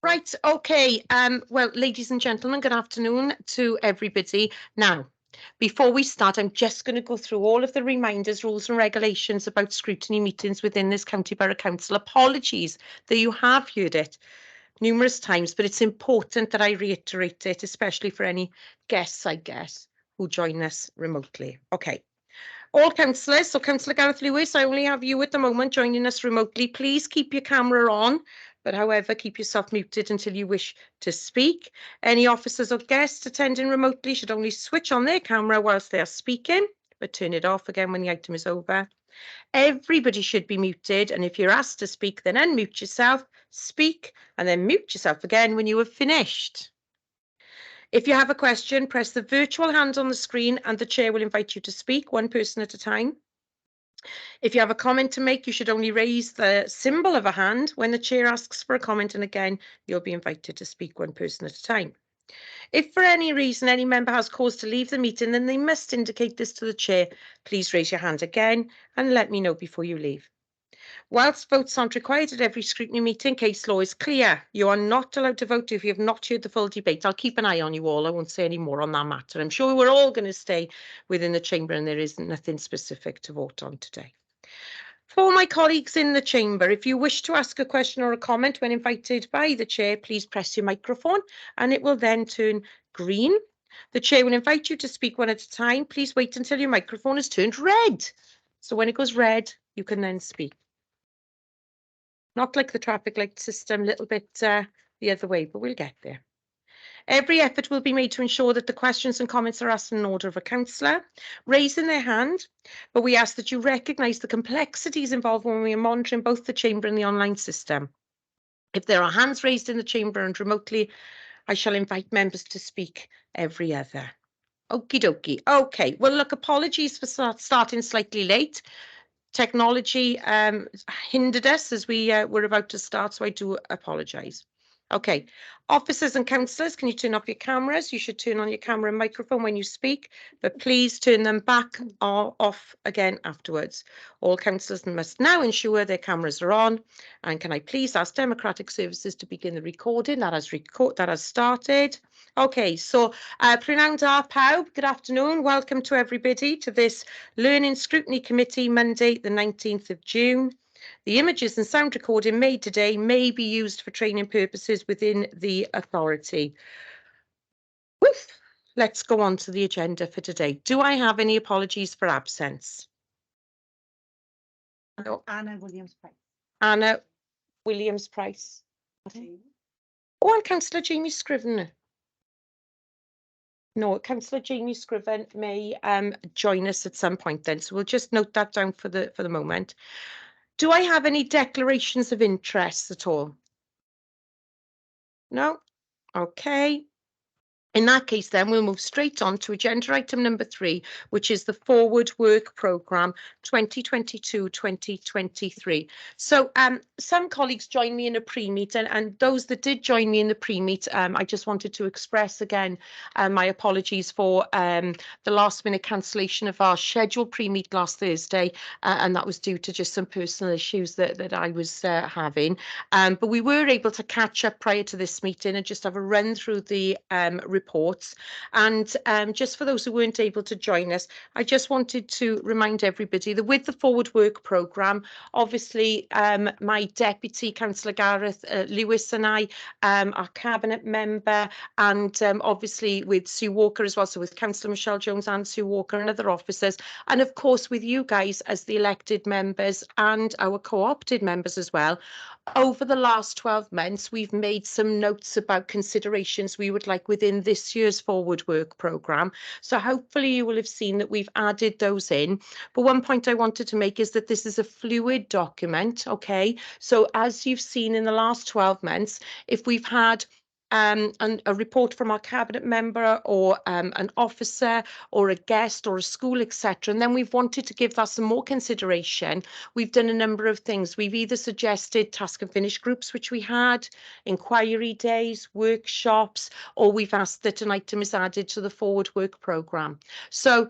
Right, okay. Well, ladies and gentlemen, good afternoon to everybody. Now, before we start, I'm just going to go through all of the reminders, rules and regulations about scrutiny meetings within this County Borough Council. Apologies that you have heard it numerous times, but it's important that I reiterate it, especially for any guests, I guess, who join us remotely. Okay. All councillors, so Councillor Gareth Lewis, I only have you at the moment joining us remotely. Please keep your camera on, but however, keep yourself muted until you wish to speak. Any officers or guests attending remotely should only switch on their camera whilst they are speaking, but turn it off again when the item is over. Everybody should be muted, and if you're asked to speak, then unmute yourself, speak, and then mute yourself again when you have finished. If you have a question, press the virtual hand on the screen and the chair will invite you to speak, one person at a time. If you have a comment to make, you should only raise the symbol of a hand when the chair asks for a comment, and again, you'll be invited to speak, one person at a time. If for any reason any member has cause to leave the meeting, then they must indicate this to the chair. Please raise your hand again and let me know before you leave. Whilst votes aren't required at every scrutiny meeting, case law is clear. You are not allowed to vote if you have not heard the full debate. I'll keep an eye on you all. I won't say any more on that matter. I'm sure we're all going to stay within the chamber and there isn't nothing specific to vote on today. For my colleagues in the chamber, if you wish to ask a question or a comment when invited by the chair, please press your microphone and it will then turn green. The chair will invite you to speak one at a time. Please wait until your microphone is turned red. So when it goes red, you can then speak. Not like the traffic light system, a little bit the other way, but we'll get there. Every effort will be made to ensure that the questions and comments are asked in order of a councillor, raising their hand, but we ask that you recognise the complexities involved when we are monitoring both the chamber and the online system. If there are hands raised in the chamber and remotely, I shall invite members to speak every other. Okie dokie. Okay, well, look, apologies for starting slightly late. Technology hindered us as we were about to start, so I do apologise. Okay, officers and councillors, can you turn off your cameras? You should turn on your camera and microphone when you speak, but please turn them back or off again afterwards. All councillors must now ensure their cameras are on. And can I please ask Democratic Services to begin the recording? That has started. Okay, so prynawn da pawb, good afternoon. Welcome to everybody to this Learning Scrutiny Committee, Monday, the 19th of June. The images and sound recording made today may be used for training purposes within the authority. Woof. Let's go on to the agenda for today. Do I have any apologies for absence? No. Anna Williams-Price. Anna Williams-Price. Oh, and Councillor Jamie Scriven. No, Councillor Jamie Scriven may join us at some point then, so we'll just note that down for the moment. Do I have any declarations of interest at all? No? Okay. In that case, then we'll move straight on to agenda item number 3, which is the Forward Work Programme 2022-2023. So some colleagues joined me in a pre-meet, and those that did join me in the pre-meet, I just wanted to express again my apologies for the last-minute cancellation of our scheduled pre-meet last Thursday, and that was due to just some personal issues that I was having. But we were able to catch up prior to this meeting and just have a run through the reports. And just for those who weren't able to join us, I just wanted to remind everybody that with the Forward Work Programme, obviously my deputy, Councillor Gareth Lewis, and I, our cabinet member, and obviously with Sue Walker as well, so with Councillor Michelle Jones and Sue Walker and other officers, and of course with you guys as the elected members and our co-opted members as well. Over the last 12 months, we've made some notes about considerations we would like within this year's Forward Work Programme. So hopefully you will have seen that we've added those in. But one point I wanted to make is that this is a fluid document, okay? So as you've seen in the last 12 months, if we've had a report from our cabinet member or an officer or a guest or a school, etc., and then we've wanted to give that some more consideration, we've done a number of things. We've either suggested task and finish groups, which we had, inquiry days, workshops, or we've asked that an item is added to the Forward Work Programme. So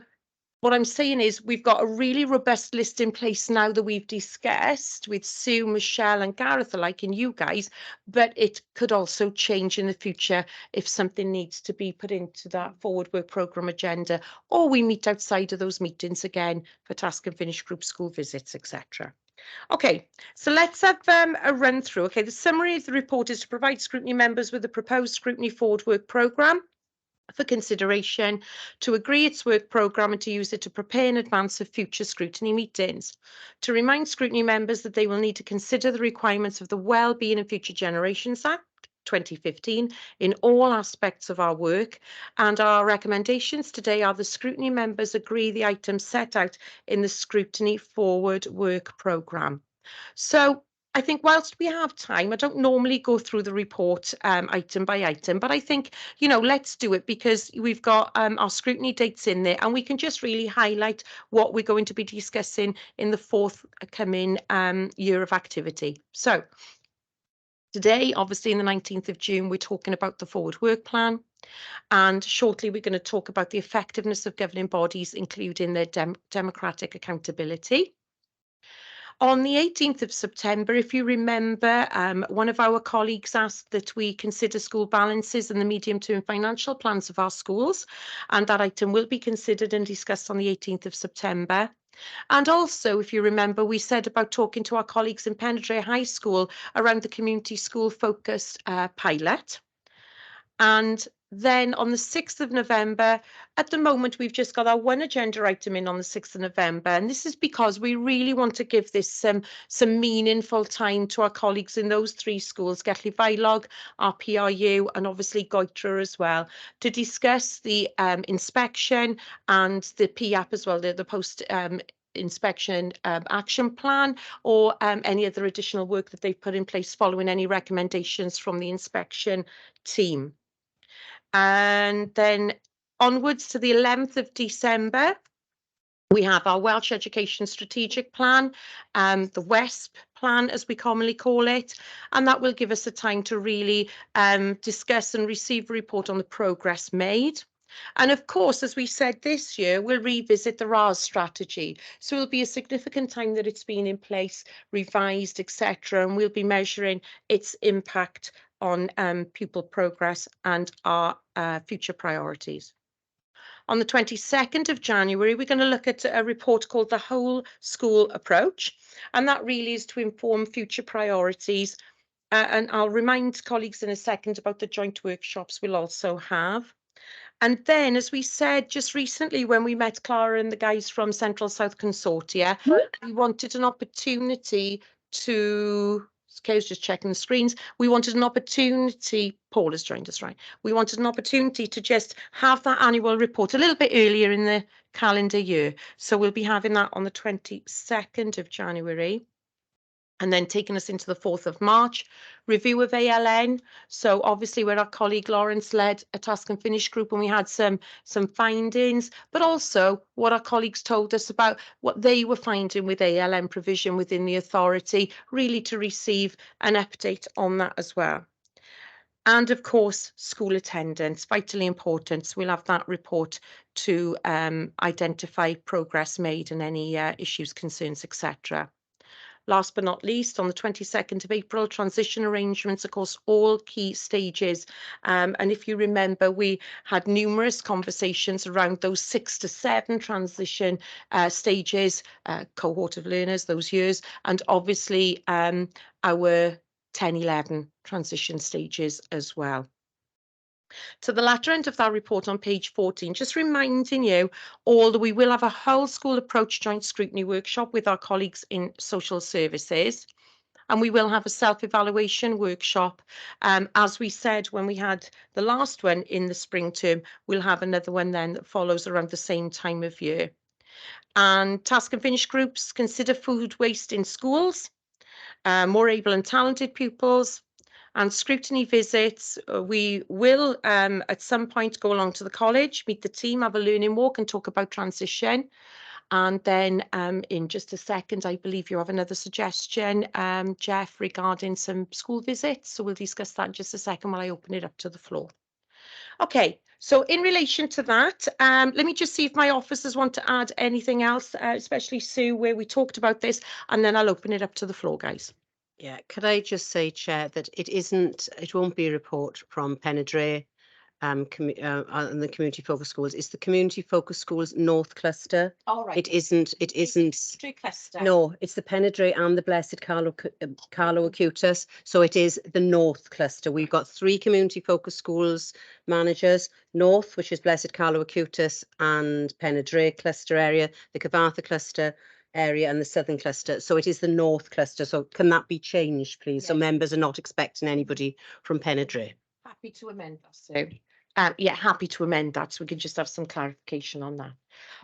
what I'm saying is we've got a really robust list in place now that we've discussed with Sue, Michelle and Gareth alike, and you guys, but it could also change in the future if something needs to be put into that forward work programme agenda, or we meet outside of those meetings again for task and finish group school visits, etc. Okay, so let's have a run through. Okay, the summary of the report is to provide scrutiny members with the proposed scrutiny forward work programme for consideration, to agree its work programme and to use it to prepare in advance of future scrutiny meetings, to remind scrutiny members that they will need to consider the requirements of the Wellbeing and Future Generations Act 2015 in all aspects of our work, and our recommendations today are the scrutiny members agree the items set out in the scrutiny forward work programme. So I think whilst we have time, I don't normally go through the report item by item, but I think, let's do it because we've got our scrutiny dates in there and we can just really highlight what we're going to be discussing in the forthcoming year of activity. So today, obviously, in the 19th of June, we're talking about the forward work plan. And shortly, we're going to talk about the effectiveness of governing bodies, including their democratic accountability. On the 18th of September, if you remember, one of our colleagues asked that we consider school balances and the medium-term financial plans of our schools, and that item will be considered and discussed on the 18th of September. And also, if you remember, we said about talking to our colleagues in Pendray High School around the community school focused pilot. And then on the 6th of November, at the moment, we've just got our one agenda item in on the 6th of November. And this is because we really want to give this some meaningful time to our colleagues in those three schools, Gelli Faelog, our PRU, and obviously Goitra as well, to discuss the inspection and the PAP as well, the post inspection action plan, or any other additional work that they've put in place following any recommendations from the inspection team. And then onwards to the 11th of December, we have our Welsh Education Strategic Plan, the WESP plan, as we commonly call it, and that will give us a time to really discuss and receive a report on the progress made. And of course, as we said this year, we'll revisit the RAS strategy. So it'll be a significant time that it's been in place, revised, etc. And we'll be measuring its impact on pupil progress and our future priorities. On the 22nd of January, we're going to look at a report called the Whole School Approach, and that really is to inform future priorities. And I'll remind colleagues in a second about the joint workshops we'll also have. And then, as we said just recently when we met Clara and the guys from Central South Consortia, we wanted an opportunity to, okay, I was just checking the screens. We wanted an opportunity, Paul has joined us, right? We wanted an opportunity to just have that annual report a little bit earlier in the calendar year. So we'll be having that on the 22nd of January. And then taking us into the 4th of March, review of ALN. So obviously where our colleague Lawrence led a task and finish group and we had some findings, but also what our colleagues told us about what they were finding with ALN provision within the authority, really to receive an update on that as well. And of course, school attendance, vitally important. So we'll have that report to identify progress made and any issues, concerns, etc. Last but not least, on the 22nd of April, transition arrangements across all key stages. And if you remember, we had numerous conversations around those 6 to 7 transition stages, cohort of learners, those years, and obviously our 10-11 transition stages as well. To the latter end of that report on page 14, just reminding you all that we will have a whole school approach joint scrutiny workshop with our colleagues in social services. And we will have a self-evaluation workshop. As we said when we had the last one in the spring term, we'll have another one then that follows around the same time of year. And task and finish groups consider food waste in schools, more able and talented pupils, and scrutiny visits. We will at some point go along to the college, meet the team, have a learning walk and talk about transition. And then in just a second, I believe you have another suggestion, Jeff, regarding some school visits. So we'll discuss that in just a second while I open it up to the floor. Okay, So in relation to that, let me just see if my officers want to add anything else, especially Sue, where we talked about this, and then I'll open it up to the floor, guys. Yeah, could I just say, Chair, that it won't be a report from Penedre and the community focus schools. It's the community focus schools North Cluster. All right. It isn't. Street cluster. No, it's the Penedre and the Blessed Carlo Acutus. So it is the North Cluster. We've got 3 community focus schools managers: North, which is Blessed Carlo Acutus and Penedre cluster area, the Cavartha cluster area, and the Southern cluster. So it is the North Cluster. So can that be changed, please? So Yes. members are not expecting anybody from Penedre. Happy to amend that, Sue. Yeah, happy to amend that, so we can just have some clarification on that.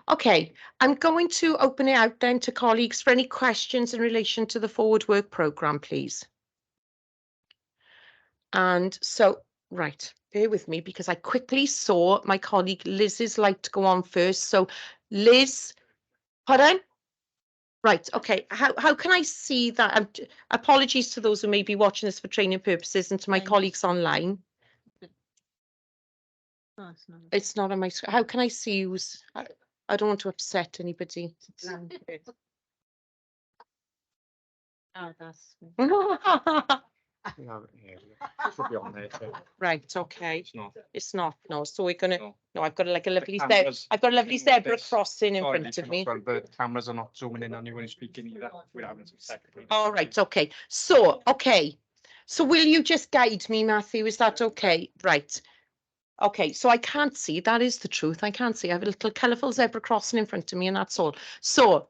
Okay, I'm going to open it out then to colleagues for any questions in relation to the Forward Work programme, please. And so, right, bear with me because I quickly saw my colleague Liz's light to go on first. So Liz, pardon? Right, okay, how can I see that? Apologies to those who may be watching this for training purposes and to my colleagues online. No, It's not on my screen. How can I see who's? I don't want to upset anybody. Oh, that's. No, yeah, it should be on there too. Right, okay. It's not. It's not, no. So we're gonna, No. no, I've got like a lovely cameras- I've got a lovely cameras zebra this. crossing in Sorry, front of Lisa, me. well, the cameras are not zooming in on you when you're speaking either. We're having some technical. All right, okay. So, okay. So will you just guide me, Matthew? Is that okay? Right. Okay, so I can't see. That is the truth. I can't see. I have a little colourful zebra crossing in front of me, and that's all. So,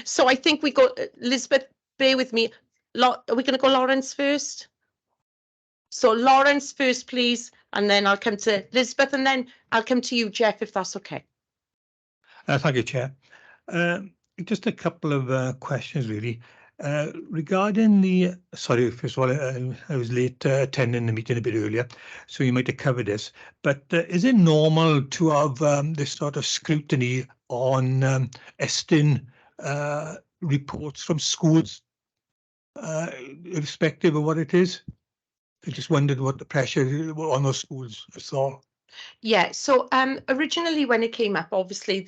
so I think we go, Elizabeth, bear with me. Are we going to go Lawrence first? So Lawrence first, please, and then I'll come to Elizabeth, and then I'll come to you, Jeff, if that's okay. Thank you, Chair. Just a couple of questions, really. Regarding the, sorry, first of all, I was late attending the meeting a bit earlier, so you might have covered this, but is it normal to have this sort of scrutiny on Estin reports from schools, irrespective of what it is? I just wondered what the pressure on those schools saw. Yeah, so originally when it came up, obviously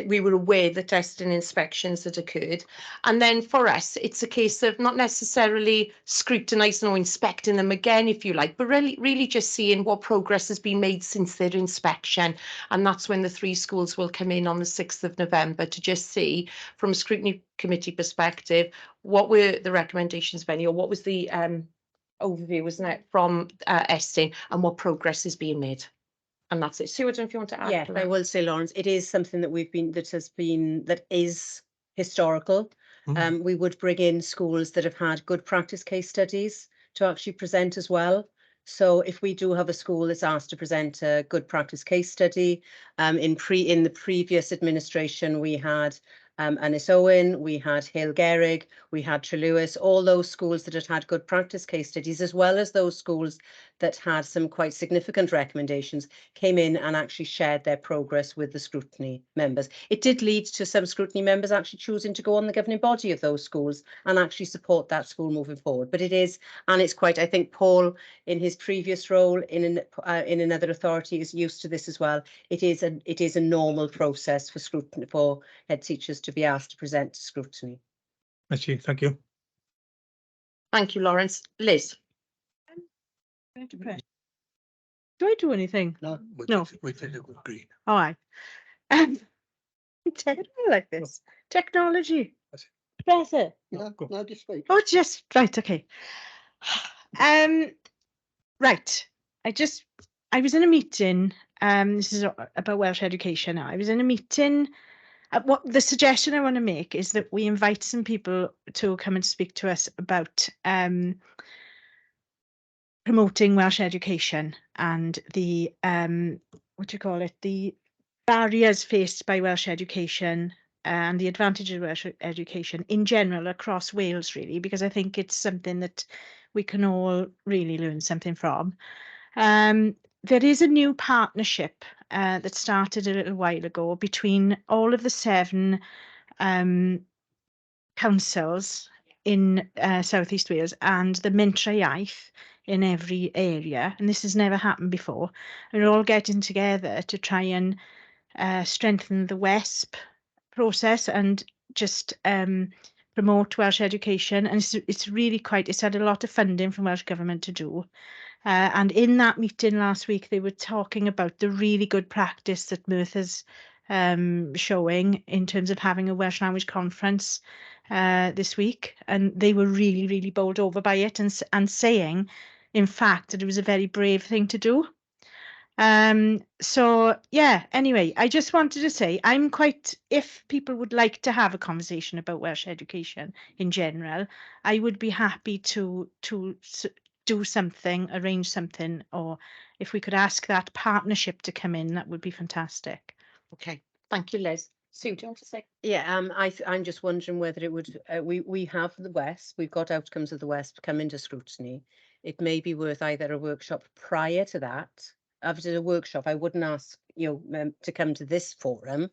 we were aware that testing inspections had occurred. And then for us, it's a case of not necessarily scrutinising or inspecting them again, if you like, but really just seeing what progress has been made since their inspection. And that's when the 3 schools will come in on the 6th of November to just see, from a scrutiny committee perspective, what were the recommendations, Benny, or what was the overview, wasn't it, from Estin, and what progress is being made. And that's it. Sue, I don't know if you want to add Yeah, to I that. will say, Lawrence, it is something that that is historical. We would bring in schools that have had good practice case studies to actually present as well. So if we do have a school that's asked to present a good practice case study, in the previous administration, we had Annis Owen, we had Hale Gehrig, we had Trelewis, all those schools that had good practice case studies, as well as those schools that had some quite significant recommendations, came in and actually shared their progress with the scrutiny members. It did lead to some scrutiny members actually choosing to go on the governing body of those schools and actually support that school moving forward. But it is, and it's quite, I think Paul, in his previous role in another authority, is used to this as well. It is a normal process for scrutiny, for head teachers to be asked to present to scrutiny. Thank you. Thank you, Lawrence. Liz. Do I do anything? No. No. Wait till you agree. All right. I'm terrible like this. Technology. Better. No, just wait. Oh, just right. Okay. Right. I was in a meeting. This is about Welsh education now. I was in a meeting. What the suggestion I want to make is that we invite some people to come and speak to us about promoting Welsh education and the the barriers faced by Welsh education and the advantages of Welsh education in general across Wales, really, because I think it's something that we can all really learn something from. There is a new partnership that started a little while ago between all of the 7 councils in South East Wales and the Mentra Iaith in every area, and this has never happened before. And we're all getting together to try and strengthen the WESP process and just promote Welsh education. And it's really it's had a lot of funding from Welsh Government to do. And in that meeting last week, they were talking about the really good practice that Merthyr's showing in terms of having a Welsh language conference this week. And they were really, really bowled over by it and saying, in fact, that it was a very brave thing to do. So yeah, anyway, I just wanted to say if people would like to have a conversation about Welsh education in general, I would be happy to do something, arrange something, or if we could ask that partnership to come in, that would be fantastic. Okay, thank you, Liz. Sue, do you want to say? Yeah, I'm just wondering whether it would, we have the WESP, we've got outcomes of the WESP come into scrutiny. It may be worth either a workshop prior to that. After a workshop, I wouldn't ask, to come to this forum,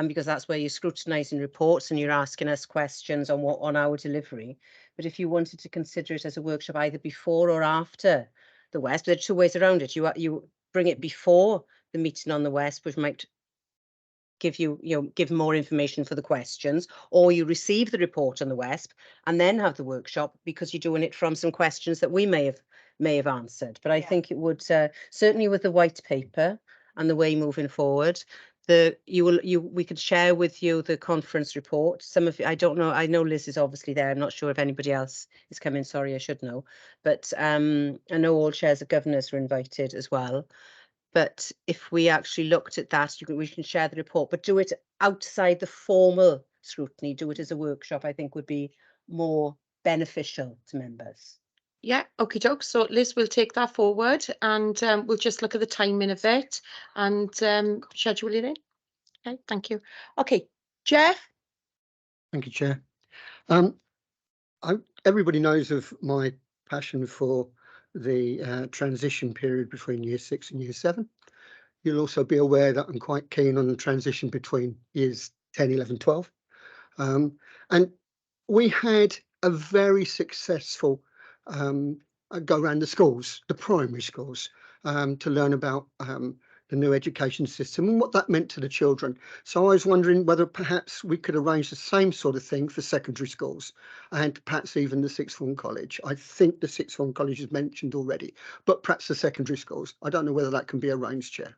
because that's where you're scrutinising reports and you're asking us questions on our delivery. But if you wanted to consider it as a workshop either before or after the WESP, there are two ways around it. You bring it before the meeting on the WESP, which might give more information for the questions, or you receive the report on the WESP and then have the workshop because you're doing it from some questions that we may have answered. But I think it would certainly with the white paper and the way moving forward, we could share with you the conference report. Some of you, I don't know, I know Liz is obviously there. I'm not sure if anybody else is coming. Sorry, I should know. But I know all chairs of governors are invited as well. But if we actually looked at that, we can share the report, but do it outside the formal scrutiny, do it as a workshop, I think would be more beneficial to members. Yeah, okie doke. So Liz will take that forward and we'll just look at the timing of it and schedule it in. Okay, thank you. Okay, Jeff? Thank you, Chair. Everybody knows of my passion for the transition period between Year 6 and Year 7. You'll also be aware that I'm quite keen on the transition between Years 10, 11, 12. And we had a very successful go around the schools, the primary schools, to learn about the new education system and what that meant to the children. So I was wondering whether perhaps we could arrange the same sort of thing for secondary schools and perhaps even the sixth form college. I think the sixth form college is mentioned already, but perhaps the secondary schools. I don't know whether that can be arranged, Chair.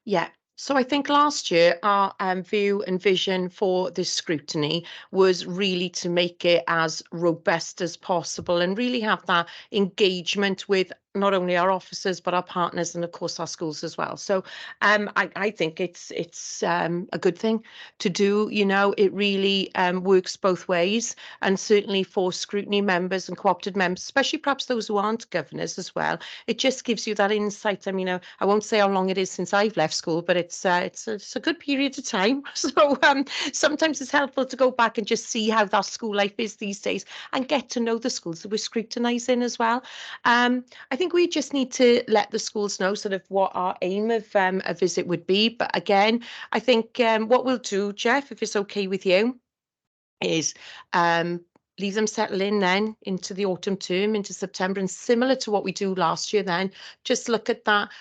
Yeah. So I think last year our view and vision for this scrutiny was really to make it as robust as possible and really have that engagement with not only our officers but our partners and of course our schools as well. So I think it's a good thing to do. It really works both ways, and certainly for scrutiny members and co-opted members, especially perhaps those who aren't governors as well, it just gives you that insight. I mean, I won't say how long it is since I've left school, but it's a good period of time. So sometimes it's helpful to go back and just see how that school life is these days and get to know the schools that we're scrutinising as well. I think we just need to let the schools know sort of what our aim of a visit would be. But again, I think what we'll do, Jeff, if it's okay with you, is leave them settle in then into the autumn term, into September, and similar to what we do last year then, just look at that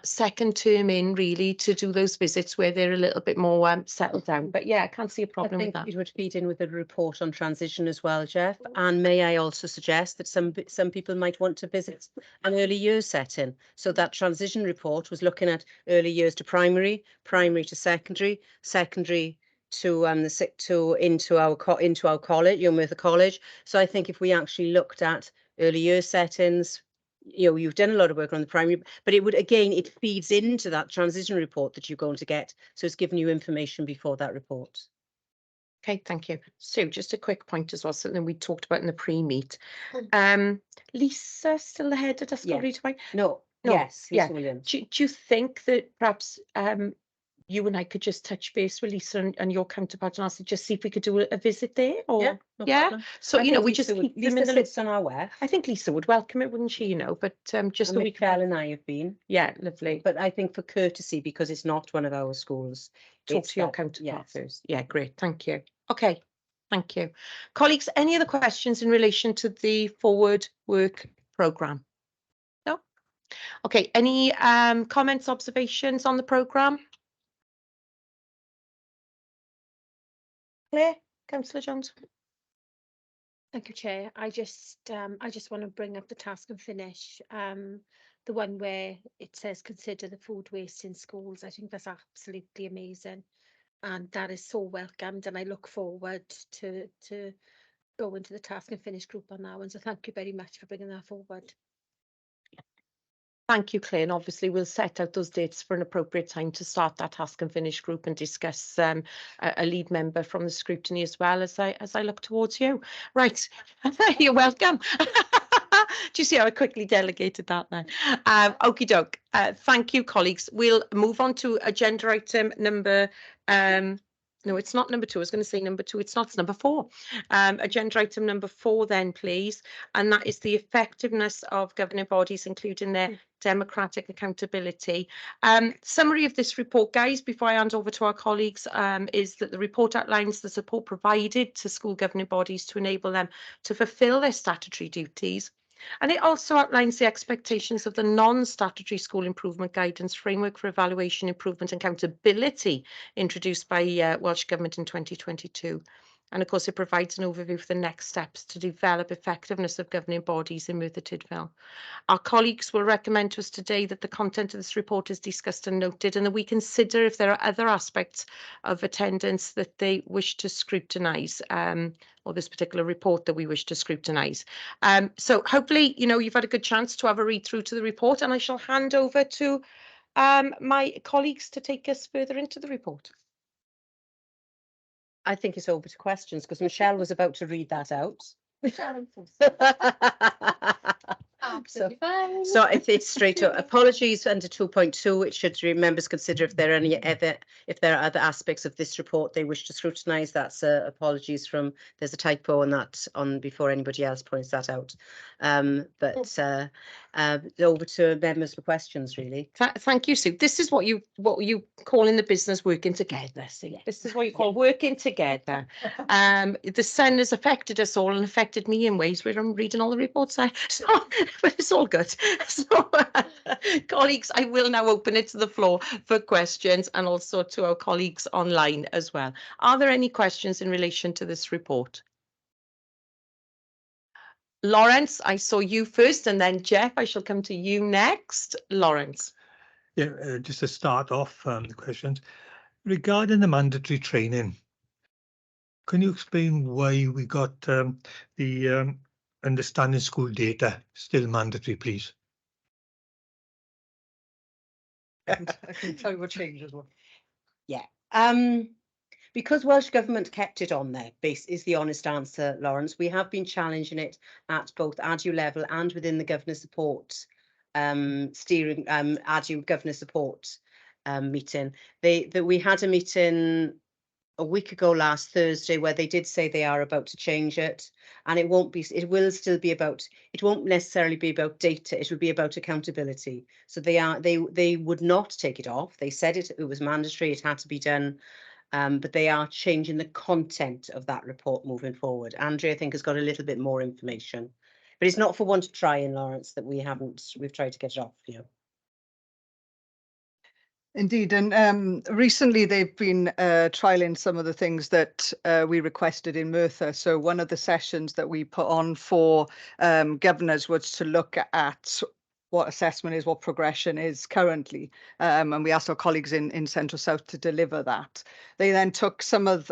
second term in really to do those visits where they're a little bit more settled down. But yeah, I can't see a problem with that. It would feed in with a report on transition as well, Jeff. And may I also suggest that some people might want to visit an early years setting. So that transition report was looking at early years to primary, primary to secondary, secondary to into our college, Merthyr College. So I think if we actually looked at early years settings, you've done a lot of work on the primary, but it feeds into that transition report that you're going to get. So it's giving you information before that report. Okay, thank you. So just a quick point as well, something we talked about in the pre-meet. Lisa still the head of Ysgol Rhyd White? No. Yes, Lisa Williams. Do you think that perhaps you and I could just touch base with Lisa and your counterpart and ask just see if we could do a visit there? Or No problem. So we just keep them in the list on our web. I think Lisa would welcome it, wouldn't she? But just so we can. and I have been. Yeah, lovely. But I think for courtesy, because it's not one of our schools, Talk to your counterpart first. Yeah, great. Thank you. Okay. Thank you. Colleagues, any other questions in relation to the forward work programme? No? Okay, any comments, observations on the programme? Claire, Councillor Jones. Thank you, Chair. I just want to bring up the task and finish, the one where it says consider the food waste in schools. I think that's absolutely amazing, and that is so welcomed. And I look forward to go into the task and finish group on that one. So thank you very much for bringing that forward. Thank you, Claire. And obviously, we'll set out those dates for an appropriate time to start that task and finish group and discuss a lead member from the scrutiny as well as I look towards you. Right, you're welcome. Do you see how I quickly delegated that then? Okie doke. Thank you, colleagues. We'll move on to agenda item number. No, it's not number 2. I was going to say number 2. It's not. It's number 4. Agenda item number 4 then, please. And that is the effectiveness of governing bodies, including their democratic accountability. Summary of this report, guys, before I hand over to our colleagues, is that the report outlines the support provided to school governing bodies to enable them to fulfil their statutory duties. And it also outlines the expectations of the non-statutory school improvement guidance framework for evaluation, improvement and accountability introduced by Welsh Government in 2022. And of course, it provides an overview of the next steps to develop effectiveness of governing bodies in Merthyr Tydfil. Our colleagues will recommend to us today that the content of this report is discussed and noted, and that we consider if there are other aspects of attendance that they wish to scrutinise, or this particular report that we wish to scrutinise. So hopefully, you've had a good chance to have a read through to the report, and I shall hand over to my colleagues to take us further into the report. I think it's over to questions because Michelle was about to read that out. Absolutely fine. So if it's straight up, apologies under 2.2, it should members consider if there are other aspects of this report they wish to scrutinise. That's apologies from, there's a typo on that before anybody else points that out. Over to members for questions, really. Thank you, Sue. This is what you call in the business working together. So yeah, this is what you call working together. The sun has affected us all and affected me in ways where I'm reading all the reports now. So, but it's all good. So, colleagues, I will now open it to the floor for questions and also to our colleagues online as well. Are there any questions in relation to this report? Lawrence, I saw you first, and then Jeff, I shall come to you next. Lawrence. Yeah, just to start off the questions. Regarding the mandatory training, can you explain why we got the understanding school data still mandatory, please? I can tell you what changed as well. Yeah. Because Welsh Government kept it on there, is the honest answer, Lawrence. We have been challenging it at both ADU level and within the Governor Support ADU Governor Support meeting. We had a meeting a week ago last Thursday where they did say they are about to change it, and it won't necessarily be about data. It will be about accountability. So they would not take it off. They said it was mandatory. It had to be done. But they are changing the content of that report moving forward. Andrea, I think, has got a little bit more information, but it's not for one to try in, Lawrence, that we've tried to get it off you. Indeed, and recently they've been trialling some of the things that we requested in Merthyr. So one of the sessions that we put on for governors was to look at what assessment is, what progression is currently, and we asked our colleagues in Central South to deliver that. They then took some of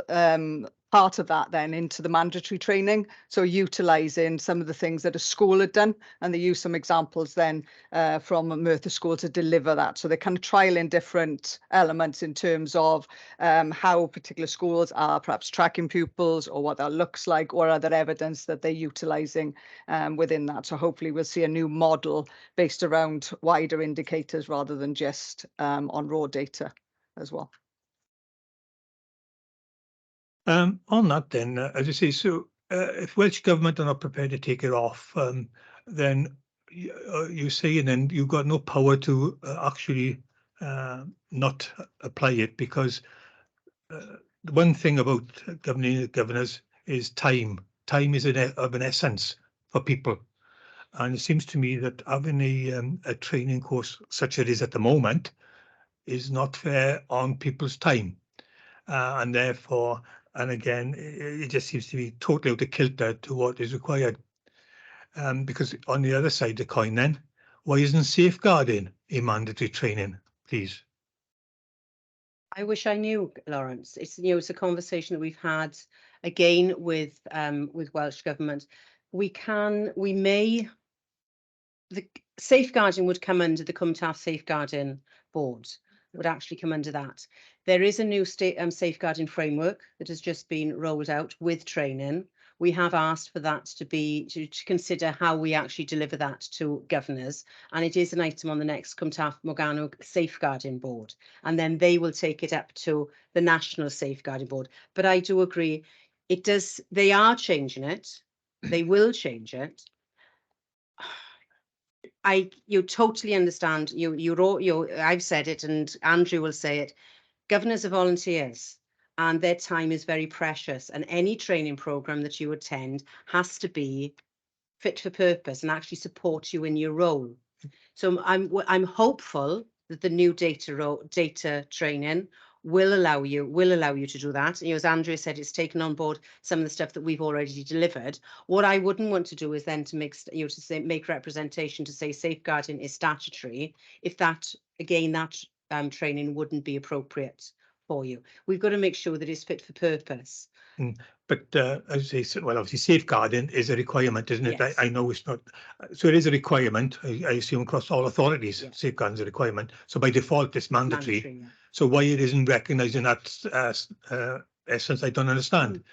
part of that then into the mandatory training, so utilising some of the things that a school had done, and they used some examples then from Merthyr School to deliver that. So they're kind of trialling different elements in terms of how particular schools are perhaps tracking pupils, or what that looks like, or other evidence that they're utilising within that. So hopefully we'll see a new model based around wider indicators rather than just on raw data as well. On that then, as I say, so if Welsh Government are not prepared to take it off, then you're saying then you've got no power to actually not apply it, because the one thing about governing governors is time. Time is of an essence for people. And it seems to me that having a training course such as it is at the moment is not fair on people's time. And therefore, and again, it just seems to be totally out of kilter to what is required. Because on the other side of the coin then, why isn't safeguarding a mandatory training, please? I wish I knew, Lawrence. It's, you know, it's a conversation that we've had again with Welsh Government. The safeguarding would come under the Cwmtaf Safeguarding Board, would actually come under that. There is a new state safeguarding framework that has just been rolled out with training. We have asked for that to consider how we actually deliver that to governors, and it is an item on the next Cwmtaf Morgannwg Safeguarding Board, and then they will take it up to the National Safeguarding Board. But I do agree, they are changing it, they will change it. You totally understand. I've said it, and Andrew will say it. Governors are volunteers, and their time is very precious. And any training program that you attend has to be fit for purpose and actually support you in your role. So I'm hopeful that the new data training will allow you to do that. You know, as Andrea said, it's taken on board some of the stuff that we've already delivered. What I wouldn't want to do is then to make representation to say safeguarding is statutory, if that training wouldn't be appropriate for you. We've got to make sure that it's fit for purpose. But as I say, well, obviously safeguarding is a requirement, isn't it? Yes. I know it's not. So it is a requirement, I assume, across all authorities. Yeah. Safeguarding is a requirement. So by default, it's mandatory. Yeah. So why it isn't recognised in that essence, I don't understand.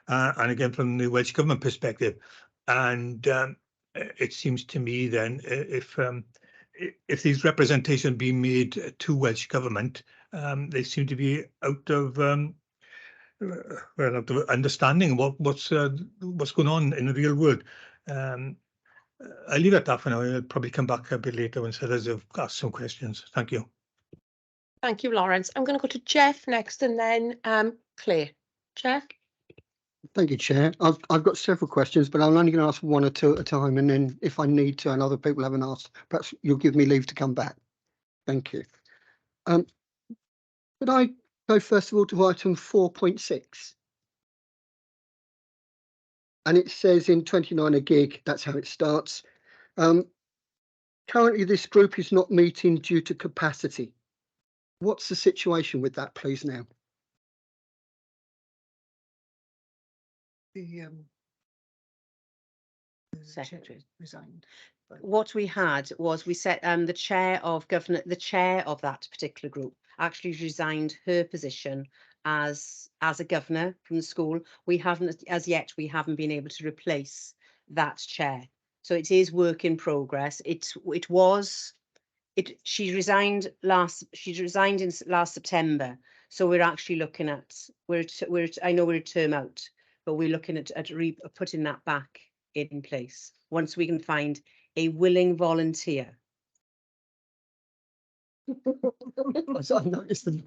And again, from the Welsh Government perspective, and it seems to me then if these representations being made to Welsh Government, they seem to be out of understanding what's going on in the real world. I'll leave it at that for now. I'll probably come back a bit later when others have asked some questions. Thank you. Thank you, Lawrence. I'm going to go to Jeff next and then Claire. Jeff? Thank you, Chair. I've got several questions, but I'm only going to ask one or two at a time, and then if I need to and other people haven't asked, perhaps you'll give me leave to come back. Thank you. Could I go first of all to item 4.6? And it says in 29 a gig, that's how it starts. Currently, this group is not meeting due to capacity. What's the situation with that, please, now? The Secretary resigned. What we had was we set the chair of that particular group actually resigned her position as a governor from the school. We haven't been able to replace that chair, so it is work in progress. She resigned in last September, so we're actually looking at I know we're a term out, but we're looking at putting that back in place once we can find a willing volunteer. I noticed the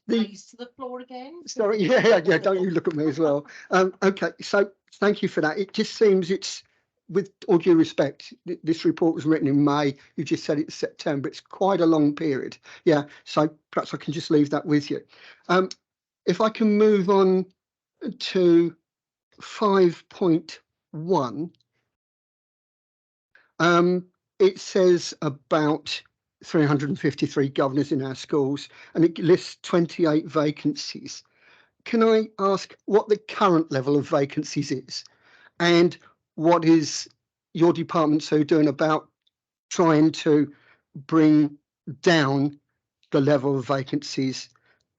Raise to the floor again. Sorry, yeah, don't you look at me as well. Okay, so thank you for that. It just seems it's, with all due respect, this report was written in May. You just said it's September. It's quite a long period. Yeah, so perhaps I can just leave that with you. If I can move on to 5.1, it says about 353 governors in our schools, and it lists 28 vacancies. Can I ask what the current level of vacancies is, and what is your department so doing about trying to bring down the level of vacancies?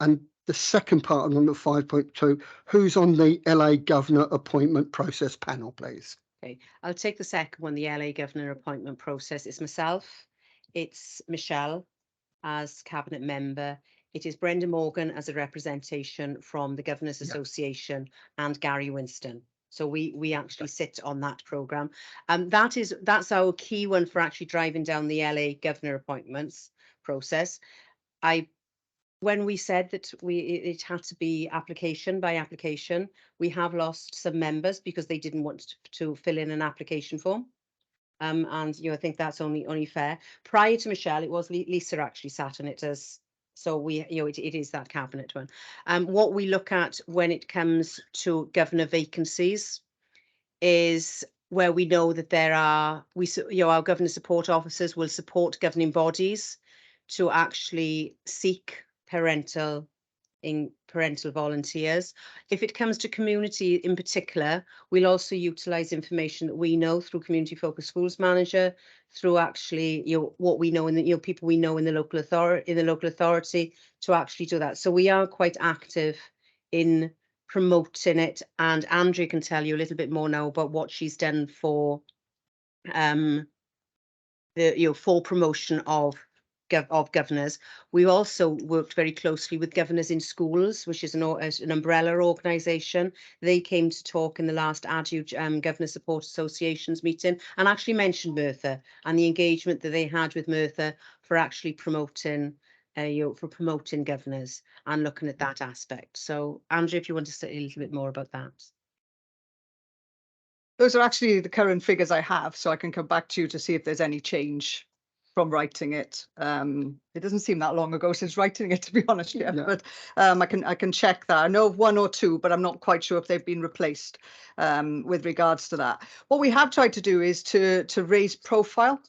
And the second part of number 5.2, who's on the LA Governor appointment process panel, please? Okay, I'll take the second one, the LA Governor appointment process. It's myself, it's Michelle as Cabinet Member, it is Brenda Morgan as a representation from the Governors Association, and Gary Winston. So we actually sit on that programme. That's our key one for actually driving down the LA Governor appointments process. I when we said that it had to be application by application, we have lost some members because they didn't want to fill in an application form. And I think that's only fair. Prior to Michelle, it was Lisa actually sat on it as, so we, it is that cabinet one. What we look at when it comes to governor vacancies is where we know that there are, our governor support officers will support governing bodies to actually seek parental volunteers. If it comes to community in particular, we'll also utilise information that we know through community focused schools manager, through actually what we know in the people we know in the local authority to actually do that. So we are quite active in promoting it, and Andrea can tell you a little bit more now about what she's done for the full promotion of governors. We also worked very closely with governors in schools, which is an umbrella organisation. They came to talk in the last ADU Governor Support Associations meeting and actually mentioned Merthyr and the engagement that they had with Merthyr for actually promoting promoting governors and looking at that aspect. So Andrea, if you want to say a little bit more about that. Those are actually the current figures I have, so I can come back to you to see if there's any change from writing it. It doesn't seem that long ago since writing it, to be honest, Jeff, No. but I can check that. I know of 1 or 2, but I'm not quite sure if they've been replaced with regards to that. What we have tried to do is to raise profile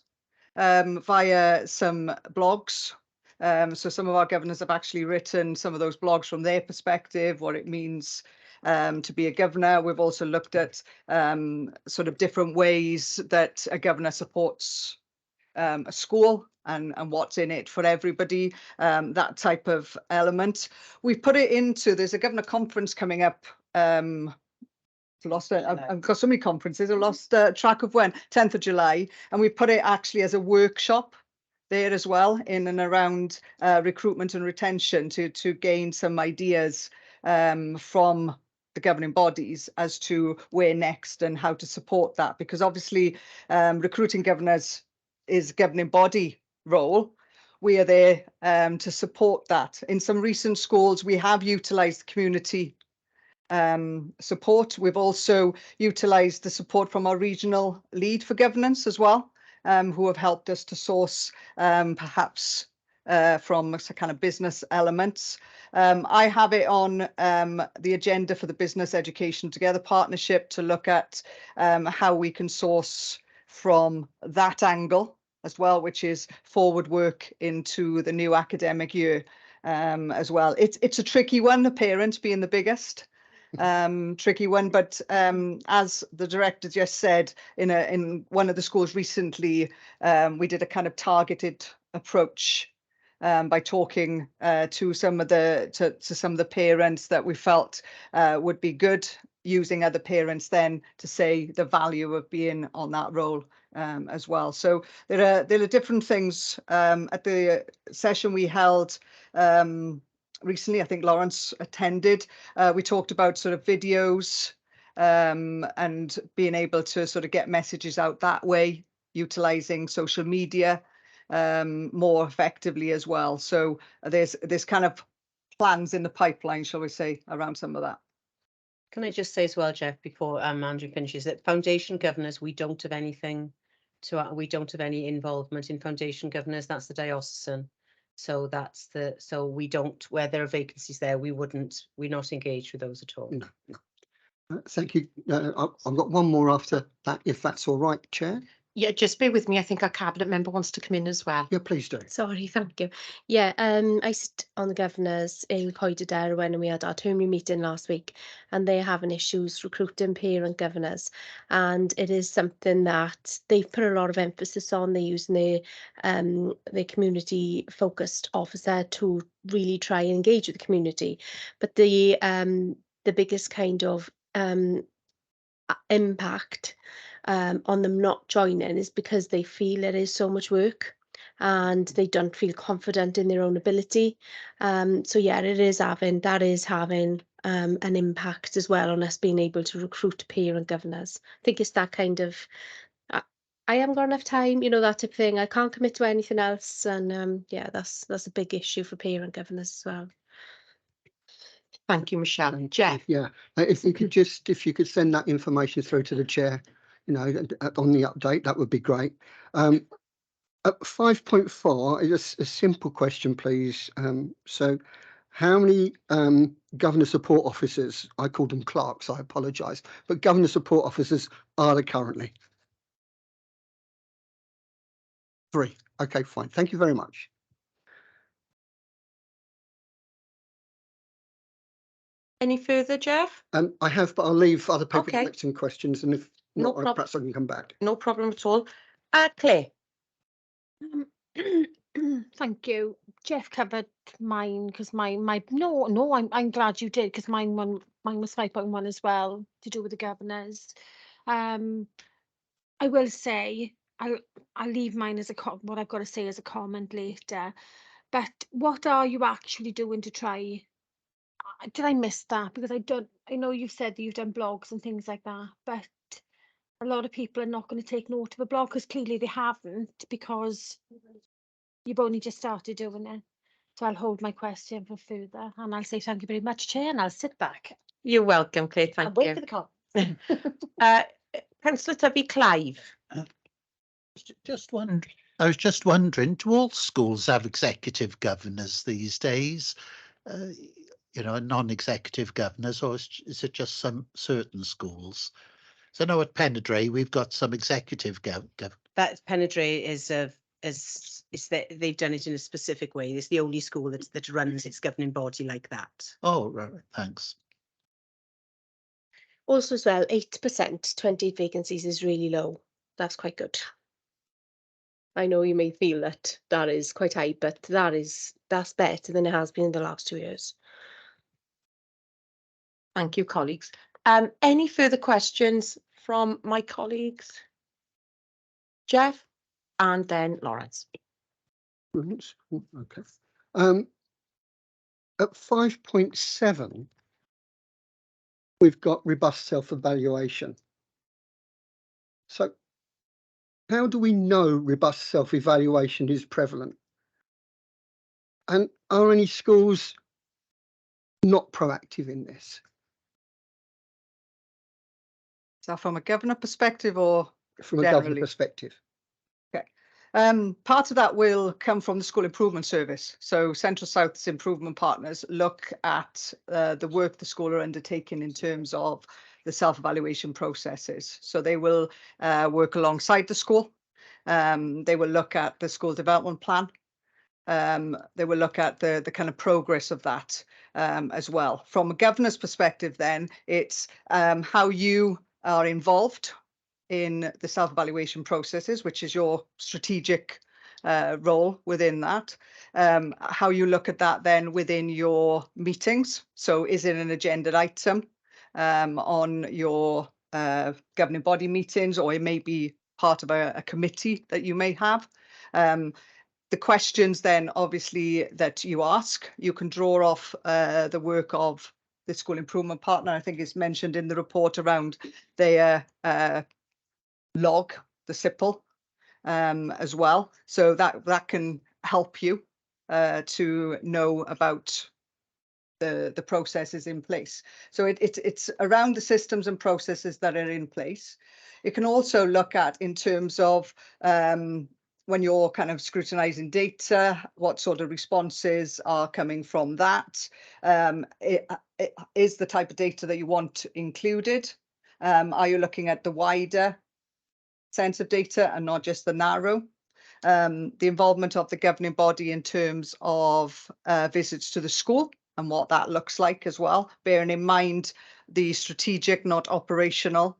via some blogs. So some of our governors have actually written some of those blogs from their perspective, what it means to be a governor. We've also looked at sort of different ways that a governor supports a school and what's in it for everybody, that type of element. We've put it into, there's a governor conference coming up. I've got so many conferences, I lost track of when, 10th of July, and we put it actually as a workshop there as well, in and around recruitment and retention, to gain some ideas from the governing bodies as to where next and how to support that, because obviously recruiting governors is governing body role. We are there to support that. In some recent schools, we have utilised community support. We've also utilised the support from our regional lead for governance as well, who have helped us to source perhaps from some kind of business elements. I have it on the agenda for the Business Education Together partnership to look at how we can source from that angle as well, which is forward work into the new academic year as well. It's a tricky one, the parent being the biggest. Tricky one, but as the director just said, in one of the schools recently, we did a kind of targeted approach by talking to some of the parents that we felt would be good, using other parents then to say the value of being on that role as well. So there are different things. At the session we held recently, I think Lawrence attended, we talked about sort of videos and being able to sort of get messages out that way, utilising social media more effectively as well. So there's kind of plans in the pipeline, shall we say, around some of that. Can I just say as well, Jeff, before Andrew finishes, that foundation governors, we don't have anything we don't have any involvement in foundation governors. That's the diocesan. So so we don't, where there are vacancies there, we're not engaged with those at all. No. Thank you. I've got one more after that, if that's all right, Chair. Yeah, just bear with me. I think our cabinet member wants to come in as well. Yeah, please do. Sorry, thank you. Yeah, I sit on the governors in Coed Derwen, and we had our termly meeting last week, and they're having issues recruiting parent governors, and it is something that they've put a lot of emphasis on. They're using their community focused officer to really try and engage with the community, but the biggest kind of impact on them not joining is because they feel it is so much work and they don't feel confident in their own ability. So yeah, that is having an impact as well on us being able to recruit parent governors. I think it's that kind of, I haven't got enough time, you know, that type of thing. I can't commit to anything else. And yeah, that's a big issue for parent governors as well. Thank you, Michelle. Jeff? Yeah, if you could if you could send that information through to the chair, you know, on the update, that would be great. At 5.4 is a simple question, please. So how many governor support officers, I call them clerks, I apologise, but governor support officers are there currently? 3. Okay, fine. Thank you very much. Any further, Jeff? I have, but I'll leave other people Okay. to make some questions, and if No not, problem. perhaps I can come back. No problem at all. Claire? Thank you. Jeff covered mine because no, I'm glad you did because mine was 5.1 as well to do with the governors. I will say I'll leave mine as what I've got to say as a comment later. But what are you actually doing to try? Did I miss that? Because I know you've said that you've done blogs and things like that, but a lot of people are not going to take note of a blog because clearly they haven't, because you've only just started doing it. So I'll hold my question for further, and I'll say thank you very much, Chair, and I'll sit back. You're welcome, Claire. I'll Thank wait you. for the comments. Councillor Tubby Clive? I was just wondering, do all schools have executive governors these days? You know, non-executive governors, or is it just some certain schools? So I know at Penydre we've got some executive governors. That Penydre is that they've done it in a specific way. It's the only school that runs its governing body like that. Oh, right, thanks. Also as well, 8%, 28 vacancies is really low. That's quite good. I know you may feel that is quite high, but that's better than it has been in the last 2 years. Thank you, colleagues. Any further questions from my colleagues? Jeff and then Lawrence. Okay. At 5.7, we've got robust self-evaluation. So how do we know robust self-evaluation is prevalent? And are any schools not proactive in this? Is that from a governor perspective or From a generally? government perspective? Okay. Part of that will come from the School Improvement Service. So Central South's improvement partners look at the work the school are undertaking in terms of the self-evaluation processes. So they will work alongside the school. They will look at the school development plan. They will look at the kind of progress of that as well. From a governor's perspective, then, it's how you are involved in the self-evaluation processes, which is your strategic role within that. How you look at that then within your meetings. So is it an agenda item on your governing body meetings, or it may be part of a committee that you may have. The questions then obviously that you ask, you can draw off the work of the school improvement partner. I think it's mentioned in the report around their log, the SIPL, as well. So that can help you to know about the processes in place. So it's around the systems and processes that are in place. It can also look at in terms of when you're kind of scrutinizing data, what sort of responses are coming from that? It is the type of data that you want included? Are you looking at the wider sense of data and not just the narrow? The involvement of the governing body in terms of visits to the school and what that looks like as well, bearing in mind the strategic, not operational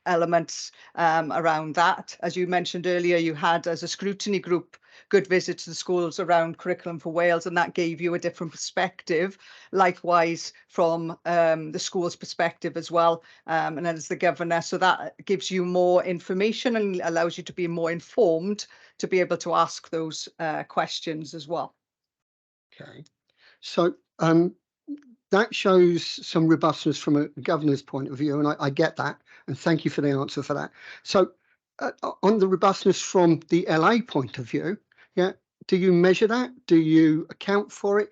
elements around that. As you mentioned earlier, you had, as a scrutiny group, good visits to the schools around Curriculum for Wales, and that gave you a different perspective. Likewise, from the school's perspective as well, and as the governor, so that gives you more information and allows you to be more informed to be able to ask those questions as well. Okay, so that shows some robustness from a governor's point of view, and I get that, and thank you for the answer for that. So on the robustness from the LA point of view, yeah, do you measure that? Do you account for it?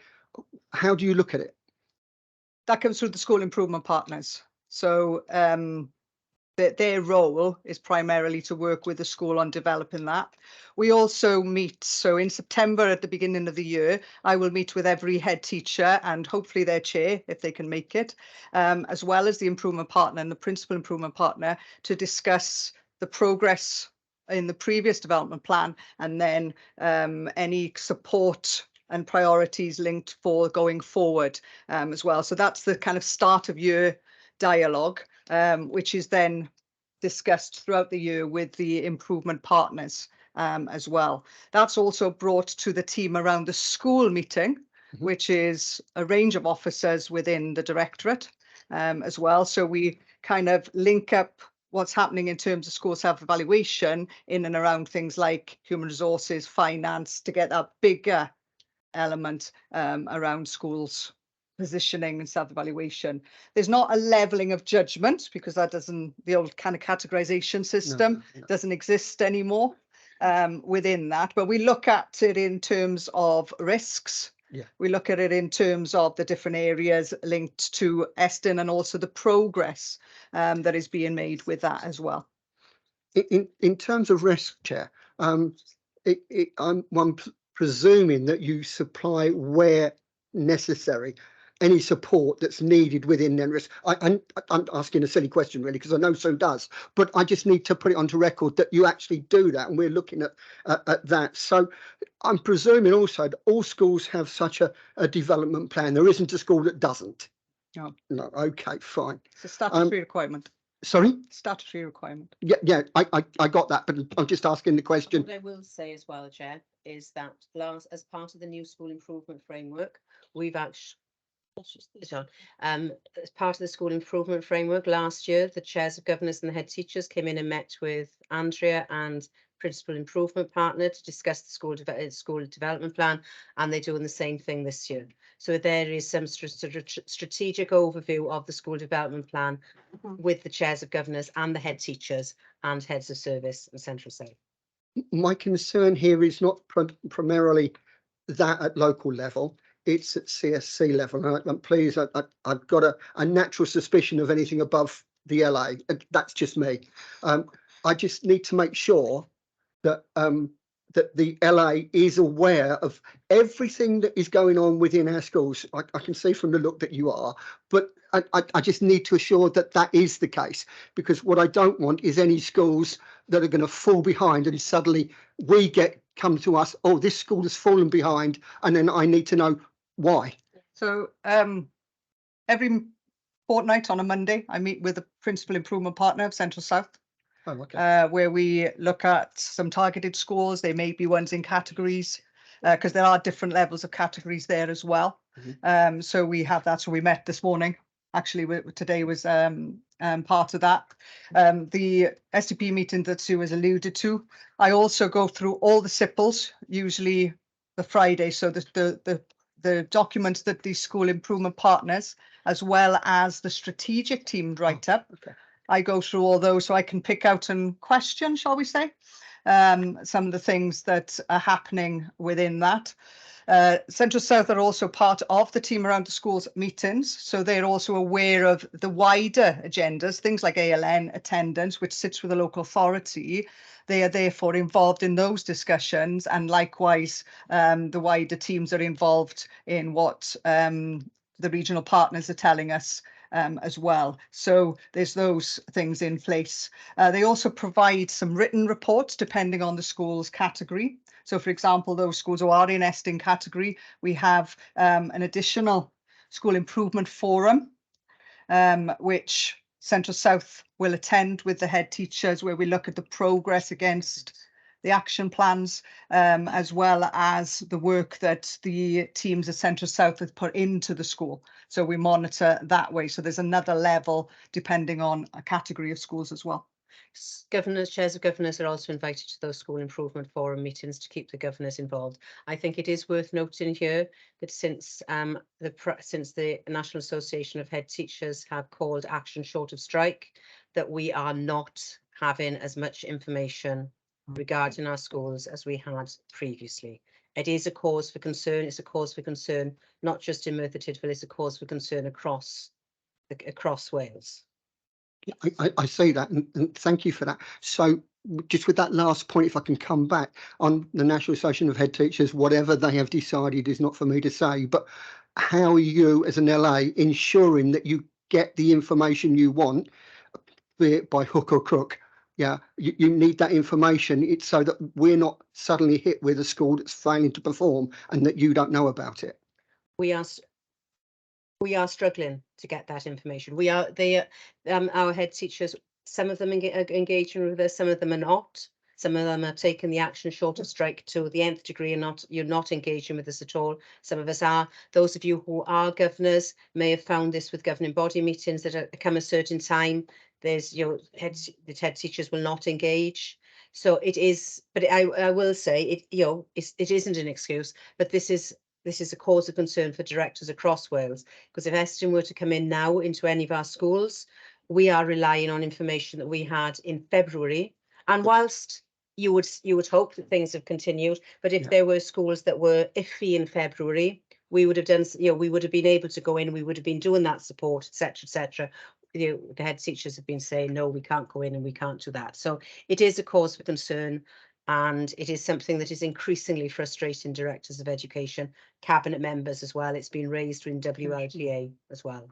How do you look at it? That comes through the school improvement partners. So their role is primarily to work with the school on developing that. We also meet, so in September at the beginning of the year, I will meet with every head teacher and hopefully their chair, if they can make it, as well as the improvement partner and the principal improvement partner, to discuss the progress in the previous development plan and then any support and priorities linked for going forward as well. So that's the kind of start of year dialogue, which is then discussed throughout the year with the improvement partners as well. That's also brought to the team around the school meeting, which is a range of officers within the directorate as well. So we kind of link up what's happening in terms of school self-evaluation in and around things like human resources, finance, to get that bigger element around schools positioning and self-evaluation. There's not a leveling of judgment because that doesn't, the old kind of categorization system doesn't exist anymore within that, but we look at it in terms of risks. Yeah. We look at it in terms of the different areas linked to Eston and also the progress that is being made with that as well. In terms of risk, Chair, I'm presuming that you supply where necessary any support that's needed within their risk. I'm asking a silly question really because I know so does, but I just need to put it onto record that you actually do that, and we're looking at that. So I'm presuming also that all schools have such a development plan. There isn't a school that doesn't. No. No. Okay, fine. It's a statutory requirement. Sorry? Statutory requirement. Yeah, I got that, but I'm just asking the question. What I will say as well, Chair, is that as part of the new school improvement framework, we've actually, as part of the school improvement framework last year, the chairs of governors and the head teachers came in and met with Andrea and principal improvement partner to discuss the school development plan, and they're doing the same thing this year. So there is some strategic overview of the school development plan with the chairs of governors and the head teachers and heads of service and Central South. My concern here is not primarily that at local level, it's at CSC level. And please, I've got a natural suspicion of anything above the LA. That's just me. I just need to make sure that that the LA is aware of everything that is going on within our schools. I can see from the look that you are, but I just need to assure that that is the case, because what I don't want is any schools that are going to fall behind and suddenly we come to us, oh, this school has fallen behind, and then I need to know why. So every fortnight on a Monday, I meet with the principal improvement partner of Central South. Oh, okay. Where we look at some targeted scores. They may be ones in categories because there are different levels of categories there as well. So we have that. So we met this morning. Actually, today was part of that. The STP meeting that Sue has alluded to. I also go through all the SIPLs, usually the Friday. So the documents that the school improvement partners, as well as the strategic team write up. Okay. I go through all those so I can pick out and question, shall we say, some of the things that are happening within that. Central South are also part of the team around the schools meetings, so they're also aware of the wider agendas, things like ALN attendance, which sits with the local authority. They are therefore involved in those discussions, and likewise, the wider teams are involved in what the regional partners are telling us as well. So there's those things in place. They also provide some written reports depending on the school's category. So for example, those schools who are in Eston category, we have an additional school improvement forum, which Central South will attend with the head teachers, where we look at the progress against the action plans, as well as the work that the teams at Central South have put into the school. So we monitor that way. So there's another level depending on a category of schools as well. Governors, chairs of governors are also invited to those school improvement forum meetings to keep the governors involved. I think it is worth noting here that since the National Association of Head Teachers have called action short of strike, that we are not having as much information regarding our schools as we had previously. It is a cause for concern. It's a cause for concern, not just in Merthyr Tydfil, it's a cause for concern across Wales. I say that, and thank you for that. So just with that last point, if I can come back on the National Association of Head Teachers, whatever they have decided is not for me to say, but how are you as an LA ensuring that you get the information you want, be it by hook or crook? Yeah, you need that information. It's so that we're not suddenly hit with a school that's failing to perform and that you don't know about it. We are struggling to get that information. Our head teachers, some of them are engaging with us, some of them are not. Some of them are taking the action short of strike to the nth degree and you're not engaging with us at all. Some of us are. Those of you who are governors may have found this with governing body meetings that come a certain time. There's, the head teachers will not engage. So it is, but I will say it isn't an excuse, but this is a cause of concern for directors across Wales, because if Estyn were to come in now into any of our schools, we are relying on information that we had in February. And whilst you would hope that things have continued, but if there were schools that were iffy in February, we would have done, we would have been able to go in, we would have been doing that support, etc. The head teachers have been saying, no, we can't go in and we can't do that. So it is a cause for concern. And it is something that is increasingly frustrating directors of education, cabinet members as well. It's been raised in WLGA as well.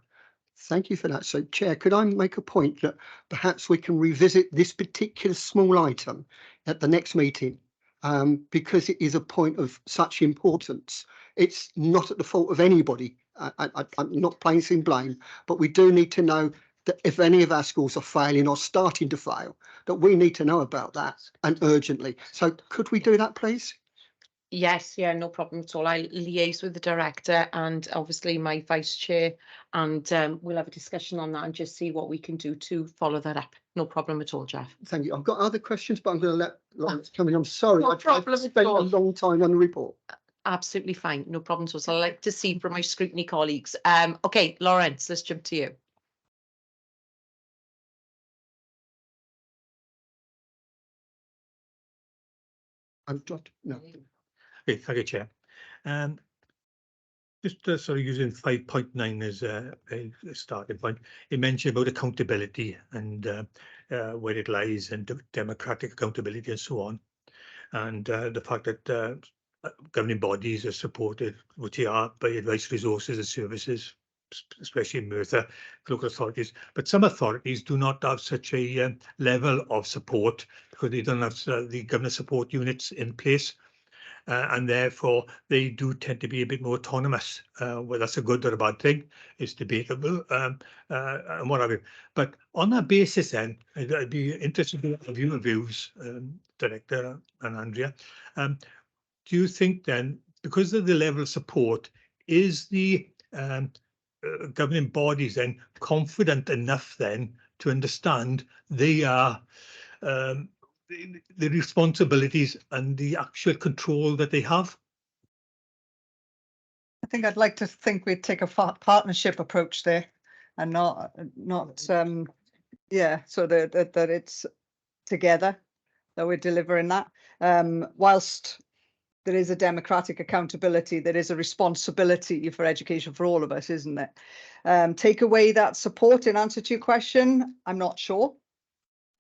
Thank you for that. So, Chair, could I make a point that perhaps we can revisit this particular small item at the next meeting, because it is a point of such importance. It's not at the fault of anybody. I'm not placing blame, but we do need to know that if any of our schools are failing or starting to fail, that we need to know about that, and urgently. So could we do that, please? Yes, yeah, no problem at all. I'll liaise with the director and obviously my vice chair, and we'll have a discussion on that and just see what we can do to follow that up. No problem at all, Jeff. Thank you. I've got other questions, but I'm going to let Lawrence come in. I'm sorry, No problem I've spent a long time on the report. Absolutely fine, no problem at all. So I like to see from my scrutiny colleagues. Okay, Lawrence, let's jump to you. No. Okay, thank you, Chair. Just sort of using 5.9 as a starting point, it mentioned about accountability and where it lies, and democratic accountability and so on, and the fact that governing bodies are supported, which they are, by advice, resources and services, especially in Merthyr, local authorities. But some authorities do not have such a level of support because they don't have the governor support units in place. And therefore they do tend to be a bit more autonomous. Whether that's a good or a bad thing is debatable, and what have you. But on that basis, then I'd be interested to have your views, Director and Andrea. Do you think then, because of the level of support, is the governing bodies then confident enough then to understand they are the responsibilities and the actual control that they have? I think I'd like to think we'd take a partnership approach there, and not so that it's together that we're delivering that. Whilst there is a democratic accountability, there is a responsibility for education for all of us, isn't it? Take away that support, in answer to your question, I'm not sure.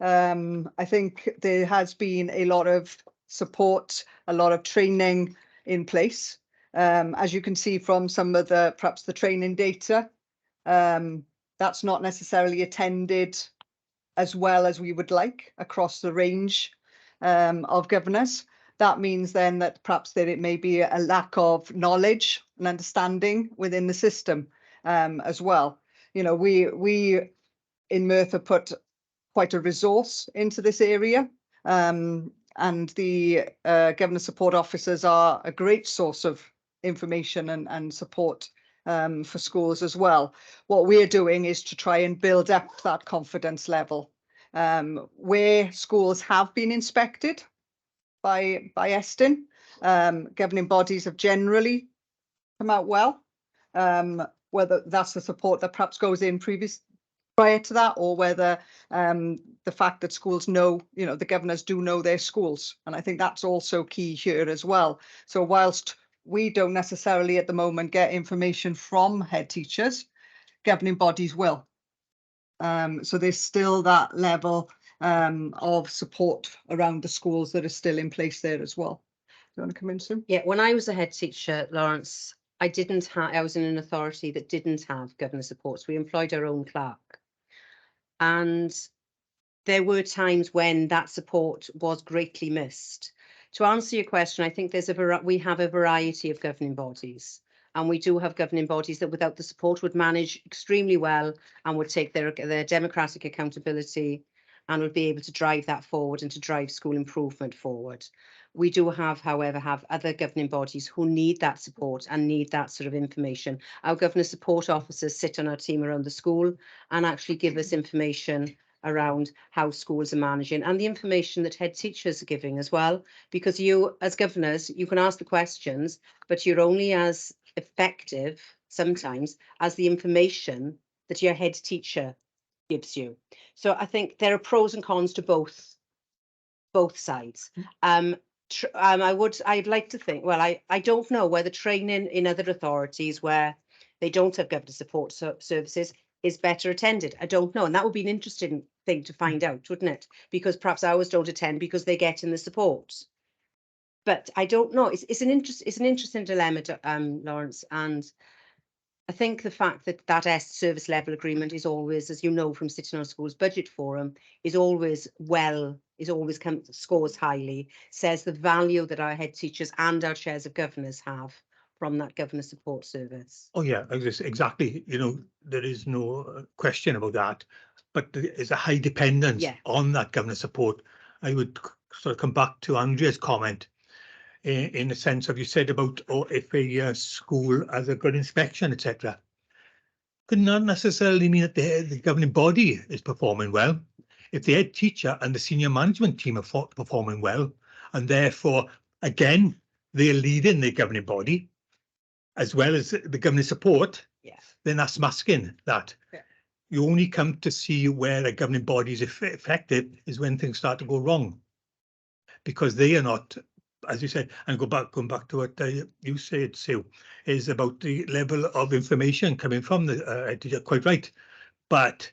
I think there has been a lot of support, a lot of training in place. As you can see from some of perhaps the training data, that's not necessarily attended as well as we would like across the range of governors. That means then that perhaps it may be a lack of knowledge and understanding within the system as well. We in Merthyr put quite a resource into this area, and the governor support officers are a great source of information and support for schools as well. What we're doing is to try and build up that confidence level. Where schools have been inspected by Estyn, governing bodies have generally come out well. Whether that's the support that perhaps goes in prior to that, or whether the fact that schools know, you know, the governors do know their schools. And I think that's also key here as well. So whilst we don't necessarily at the moment get information from head teachers, governing bodies will. So there's still that level of support around the schools that are still in place there as well. Do you want to come in, Sue? Yeah, when I was a head teacher, Lawrence, I was in an authority that didn't have governor support. So we employed our own clerk. And there were times when that support was greatly missed. To answer your question, I think we have a variety of governing bodies. And we do have governing bodies that without the support would manage extremely well and would take their democratic accountability and would be able to drive that forward and to drive school improvement forward. We do however, have other governing bodies who need that support and need that sort of information. Our governor support officers sit on our team around the school and actually give us information around how schools are managing and the information that head teachers are giving as well. Because you, as governors, you can ask the questions, but you're only as effective sometimes as the information that your head teacher gives you. So I think there are pros and cons to both sides. I'd like to think, well, I don't know whether training in other authorities where they don't have governor support services is better attended. I don't know. And that would be an interesting thing to find out, wouldn't it? Because perhaps ours don't attend because they get in the support. But I don't know. It's an interesting dilemma, Lawrence. And I think the fact that that service level agreement is always, as you know from sitting on a schools budget forum, scores highly, says the value that our head teachers and our chairs of governors have from that governor support service. Oh yeah, exactly. You know, there is no question about that, but there is a high dependence on that governor support. I would sort of come back to Andrea's comment in the sense of you said about if a school has a good inspection, etc. Could not necessarily mean that the governing body is performing well. If the head teacher and the senior management team are performing well, and therefore, again, they're leading the governing body, as well as the governing support, then that's masking that. Yeah. You only come to see where a governing body is effective is when things start to go wrong, because they are not, as you said, and going back to what you said, Sue, is about the level of information coming from the teacher. Quite right, but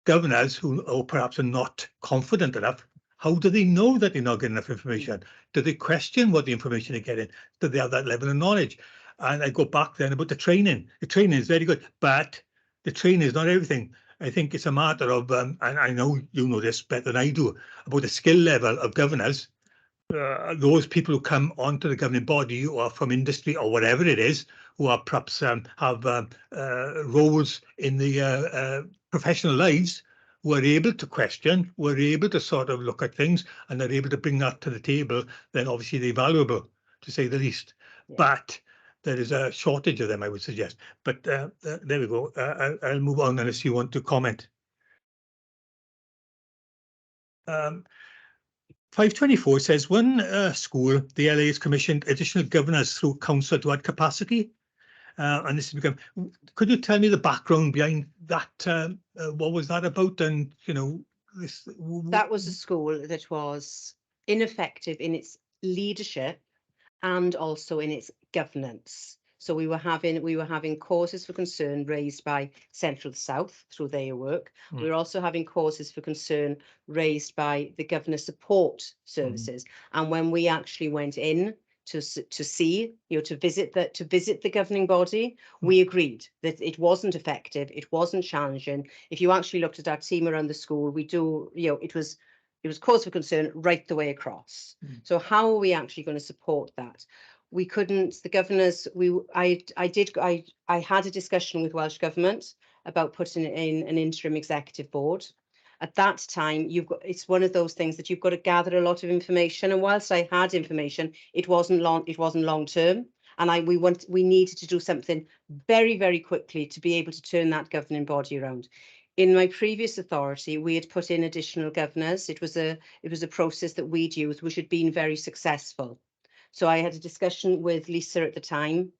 governors who perhaps are not confident enough, how do they know that they're not getting enough information? Do they question what the information they're getting? Do they have that level of knowledge? And I go back then about the training. The training is very good, but the training is not everything. I think it's a matter of, and I know you know this better than I do, about the skill level of governors. Those people who come onto the governing body or from industry or whatever it is, who are perhaps have roles in the professional lives, who are able to question, who are able to sort of look at things and are able to bring that to the table, then obviously they're valuable, to say the least. Yeah. But there is a shortage of them, I would suggest. But there we go. I'll move on unless you want to comment. 524 says, one school, the LA has commissioned additional governors through council to add capacity. And this has become, could you tell me the background behind that? What was that about? And, you know, that was a school that was ineffective in its leadership and also in its governance. So we were having causes for concern raised by Central South through their work. We were also having causes for concern raised by the governor support services. And when we actually went in to see, you know, to visit the governing body, we agreed that it wasn't effective, it wasn't challenging. If you actually looked at our team around the school, it was cause for concern right the way across. So how are we actually going to support that? We couldn't, the governors, I had a discussion with Welsh Government about putting in an interim executive board. At that time, it's one of those things that you've got to gather a lot of information. And whilst I had information, it wasn't long term. And we needed to do something very, very quickly to be able to turn that governing body around. In my previous authority, we had put in additional governors. It was a process that we'd used, which had been very successful. So I had a discussion with Lisa at the time,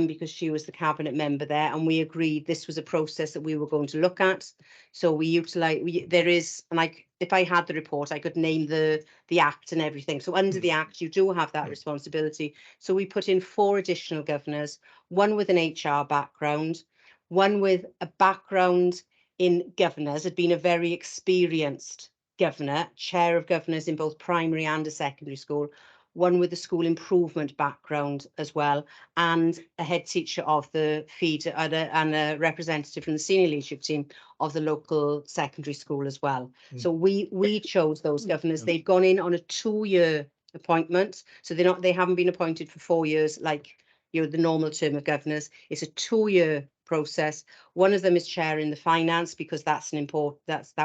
because she was the cabinet member there, and we agreed this was a process that we were going to look at. So we utilise, there is, and if I had the report, I could name the act and everything. So under the act, you do have that responsibility. So we put in 4 additional governors, one with an HR background, one with a background in governors, had been a very experienced governor, chair of governors in both primary and a secondary school, one with a school improvement background as well, and a head teacher of the feed and a representative from the senior leadership team of the local secondary school as well. So we chose those governors. They've gone in on a 2-year appointment, so they haven't been appointed for 4 years like the normal term of governors. It's a 2-year process. One of them is chairing the finance, because that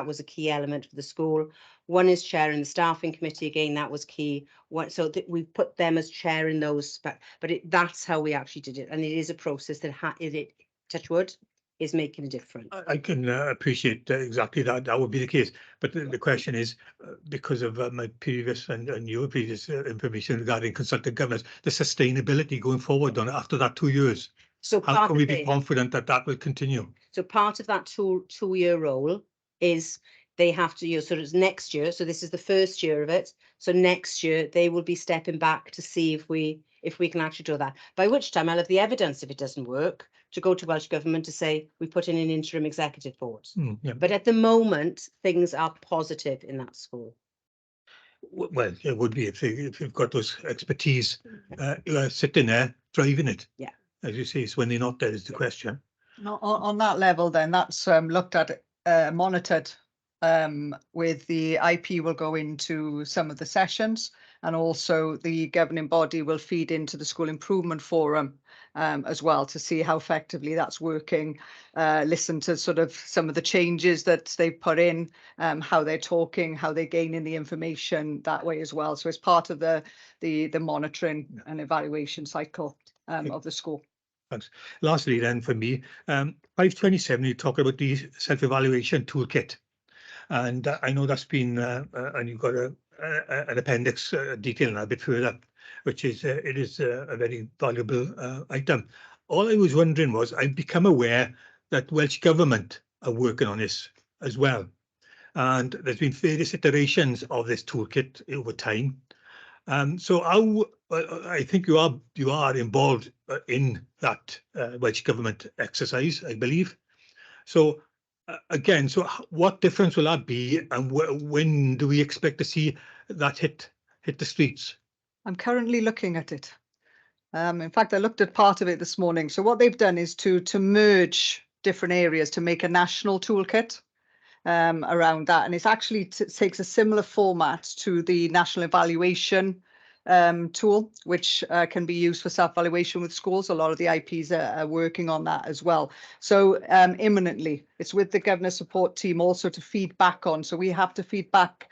was a key element for the school. One is chairing the staffing committee, again that was key. So we put them as chairing those, but that's how we actually did it, and it is a process that touch wood, is making a difference. I can appreciate exactly that. That would be the case. But the question is, because of my previous and your previous information regarding consultant governors, the sustainability going forward on after that 2 years. So how can we be confident that that will continue? So part of that two-year role is they have to, so it's next year. So this is the first year of it. So next year they will be stepping back to see if we can actually do that. By which time I'll have the evidence, if it doesn't work, to go to Welsh Government to say we put in an interim executive board. Yeah. But at the moment, things are positive in that school. Well, it would be if you've got those expertise sitting there driving it. Yeah. As you say, it's when they're not there is the question. On that level, then that's looked at, monitored. With the IP will go into some of the sessions, and also the governing body will feed into the school improvement forum as well, to see how effectively that's working. Listen to sort of some of the changes that they've put in, how they're talking, how they're gaining the information that way as well. So it's part of the monitoring and evaluation cycle of the school. Thanks. Lastly, then, for me, 527, you talk about the self-evaluation toolkit. And I know that's been, and you've got an appendix detailing that a bit further, which is, it is a very valuable item. All I was wondering was, I've become aware that Welsh Government are working on this as well. And there's been various iterations of this toolkit over time. So I think you are involved in that Welsh Government exercise, I believe. So again, so what difference will that be, and when do we expect to see that hit the streets? I'm currently looking at it. In fact, I looked at part of it this morning. So what they've done is to merge different areas to make a national toolkit around that, and it's actually takes a similar format to the national evaluation tool, which can be used for self-evaluation with schools. A lot of the IPs are working on that as well. So imminently, it's with the governor support team also to feed back on. So we have to feed back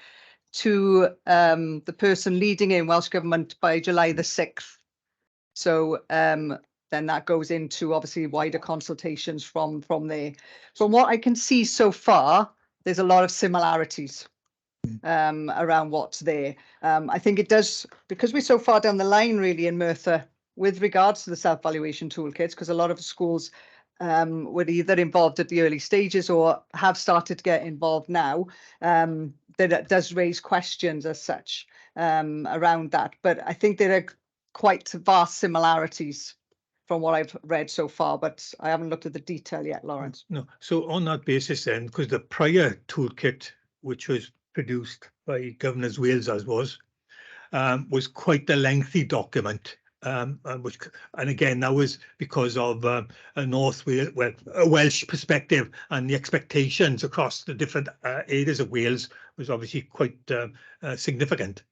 to the person leading in Welsh Government by July the 6th. So then that goes into obviously wider consultations from there. From what I can see so far, there's a lot of similarities around what's there. I think it does, because we're so far down the line really in Merthyr with regards to the self-valuation toolkits, because a lot of schools were either involved at the early stages or have started to get involved now, that does raise questions as such around that. But I think there are quite vast similarities from what I've read so far, but I haven't looked at the detail yet, Lawrence. No. So on that basis then, because the prior toolkit, which was produced by Governors Wales as was quite a lengthy document, and again, that was because of a Welsh perspective, and the expectations across the different areas of Wales was obviously quite significant.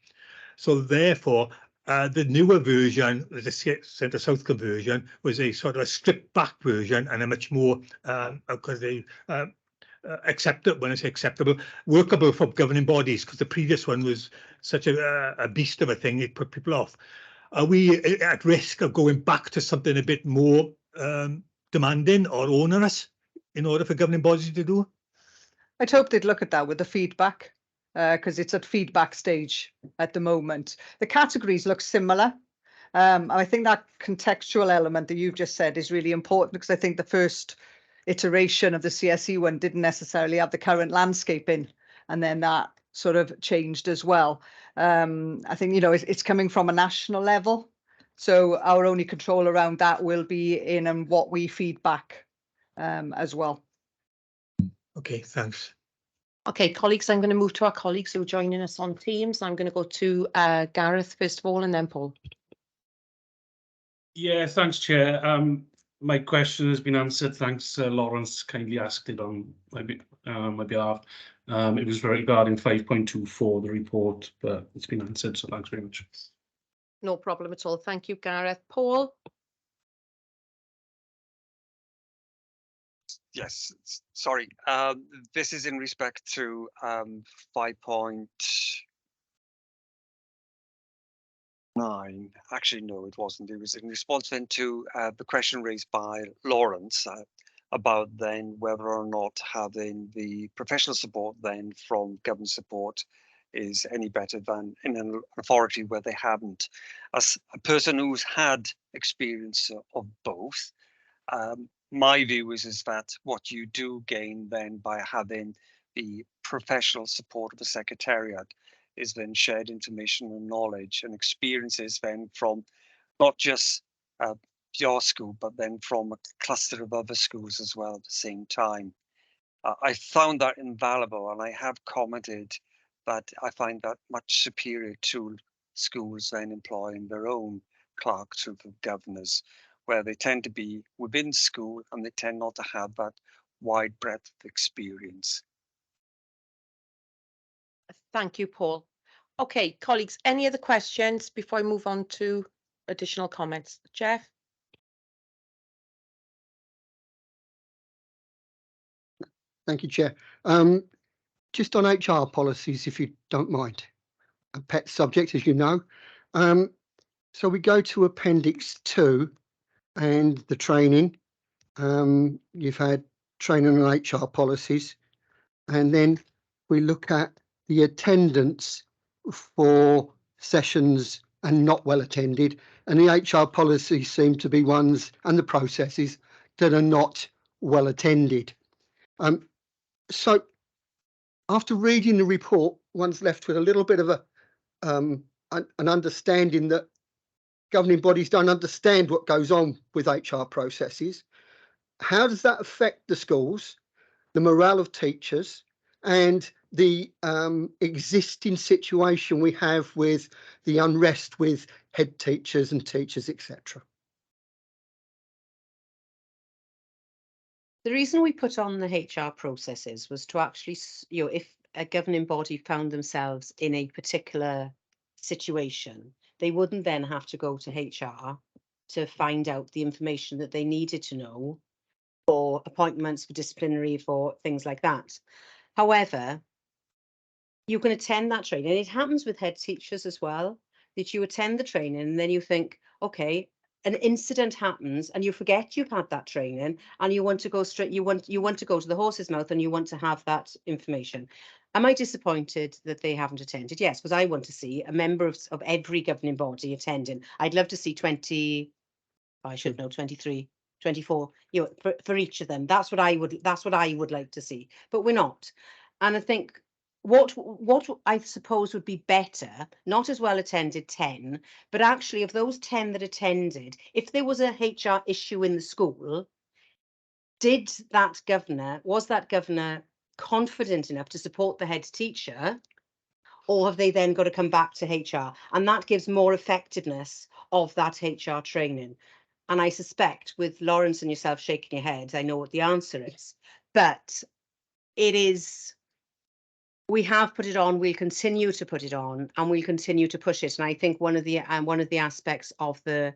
So therefore, the newer version, the centre-south conversion, was a sort of a stripped-back version and a much more, because they acceptable, when I say acceptable, workable for governing bodies, because the previous one was such a beast of a thing, it put people off. Are we at risk of going back to something a bit more demanding or onerous in order for governing bodies to do? I'd hope they'd look at that with the feedback, because it's at feedback stage at the moment. The categories look similar. I think that contextual element that you've just said is really important, because I think the first iteration of the CSE one didn't necessarily have the current landscape in, and then that sort of changed as well. I think, you know, it's coming from a national level, so our only control around that will be in and what we feed back as well. Okay, thanks. Okay, colleagues, I'm going to move to our colleagues who are joining us on Teams. I'm going to go to Gareth first of all, and then Paul. Yeah, thanks, Chair. My question has been answered. Thanks, Lawrence kindly asked it on my behalf. It was regarding 5.24, the report, but it's been answered, so thanks very much. No problem at all. Thank you, Gareth. Paul? Yes, sorry. This is in respect to 5.9. Actually, no, it wasn't. It was in response then to the question raised by Lawrence about then whether or not having the professional support then from government support is any better than in an authority where they haven't. As a person who's had experience of both, my view is that what you do gain then by having the professional support of a secretariat is then shared information and knowledge and experiences then from not just your school, but then from a cluster of other schools as well at the same time. I found that invaluable, and I have commented that I find that much superior to schools then employing their own clerks of governors, where they tend to be within school and they tend not to have that wide breadth of experience. Thank you, Paul. Okay, colleagues, any other questions before I move on to additional comments? Jeff? Thank you, Chair. Just on HR policies, if you don't mind, a pet subject, as you know. So we go to Appendix 2 and the training. You've had training on HR policies, and then we look at the attendance for sessions and not well attended, and the HR policies seem to be ones and the processes that are not well attended. So after reading the report, one's left with a little bit of an understanding that governing bodies don't understand what goes on with HR processes. How does that affect the schools, the morale of teachers, and the existing situation we have with the unrest with head teachers and teachers, etc.? The reason we put on the HR processes was to actually, you know, if a governing body found themselves in a particular situation, they wouldn't then have to go to HR to find out the information that they needed to know for appointments, for disciplinary, for things like that. However, you can attend that training. It happens with head teachers as well, that you attend the training and then you think, okay, an incident happens and you forget you've had that training and you want to go straight, you want to go to the horse's mouth and you want to have that information. Am I disappointed that they haven't attended? Yes, because I want to see a member of every governing body attending. I'd love to see 20, I should know, 23, 24, you know, for each of them. That's what I would like to see, but we're not. And I think what I suppose would be better, not as well attended 10, but actually of those 10 that attended, if there was a HR issue in the school, was that governor confident enough to support the head teacher, or have they then got to come back to HR? And that gives more effectiveness of that HR training. And I suspect with Lawrence and yourself shaking your heads, I know what the answer is, but it is, we have put it on, we'll continue to put it on, and we'll continue to push it. And I think one of the aspects of the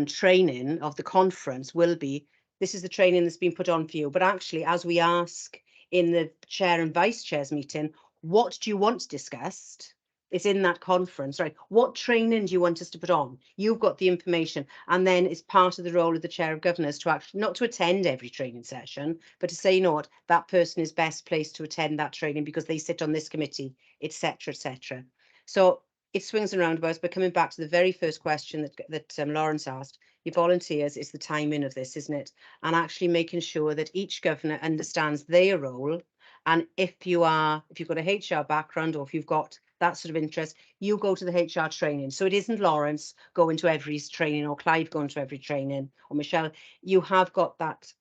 training of the conference will be, this is the training that's been put on for you. But actually, as we ask in the chair and vice chair's meeting, what do you want discussed? It's in that conference, right? What training do you want us to put on? You've got the information, and then it's part of the role of the chair of governors to actually not to attend every training session, but to say, you know what, that person is best placed to attend that training because they sit on this committee, etc., etc. So it swings and roundabouts, but coming back to the very first question that Lawrence asked, your volunteers is the timing of this, isn't it? And actually making sure that each governor understands their role. And if you've got a HR background, or if you've got that sort of interest, you go to the HR training. So it isn't Lawrence going to every training, or Clive going to every training, or Michelle. You have got that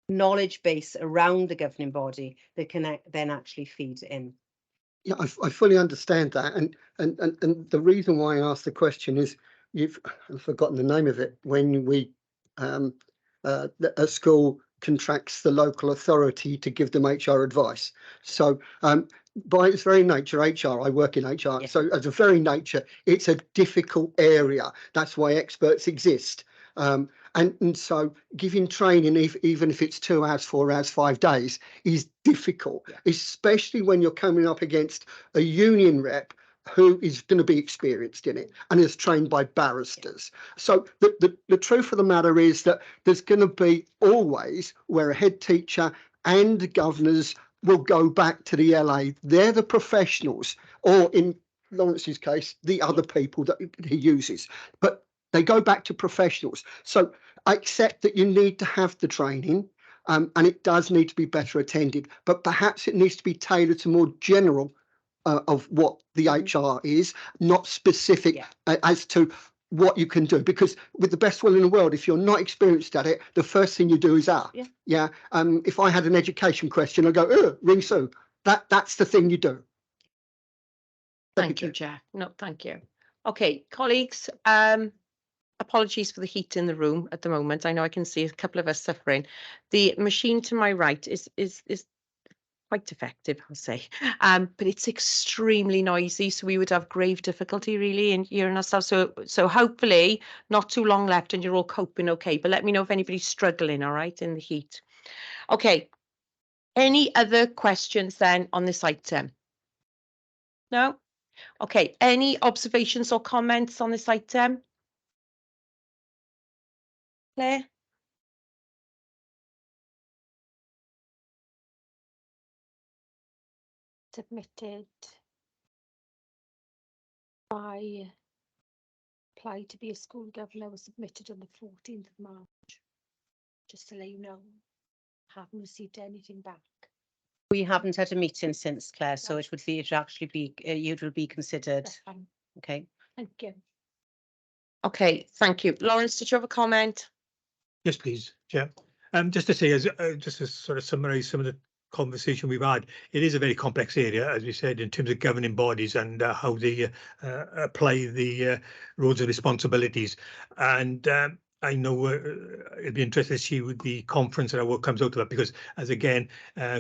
knowledge base around the governing body that can then actually feed in. Yeah, I fully understand that, and the reason why I asked the question is I've forgotten the name of it. When we a school contracts the local authority to give them HR advice. So by its very nature, HR, I work in HR, so as a very nature, it's a difficult area. That's why experts exist. And so giving training, even if it's 2 hours, 4 hours, 5 days, is difficult, especially when you're coming up against a union rep who is going to be experienced in it and is trained by barristers. So the truth of the matter is that there's going to be always where a head teacher and governors will go back to the LA. They're the professionals, or in Lawrence's case, the other people that he uses. But they go back to professionals. So I accept that you need to have the training, and it does need to be better attended, but perhaps it needs to be tailored to more general of what the HR is, not specific as to what you can do. Because with the best will in the world, if you're not experienced at it, the first thing you do is if I had an education question, I go, ring Sue. That's the thing you do. Thank you, Chair. No, thank you. Okay, colleagues, apologies for the heat in the room at the moment. I know I can see a couple of us suffering. The machine to my right is quite effective, I'll say, but it's extremely noisy, so we would have grave difficulty really in hearing ourselves. So hopefully not too long left and you're all coping okay, but let me know if anybody's struggling, all right, in the heat. Okay, any other questions then on this item? No? Okay, any observations or comments on this item? Claire? Submitted by apply to be a school governor was submitted on the 14th of March. Just to let you know, haven't received anything back. We haven't had a meeting since, Claire, so it would actually be it will be considered. That's fine. Okay. Thank you. Okay, thank you. Lawrence, did you have a comment? Yes, please, Chair. Just to say, just to sort of summarise some of the conversation we've had, it is a very complex area, as we said, in terms of governing bodies and how they apply the roles and responsibilities. And I know it'd be interesting to see with the conference and what comes out of that, because as again,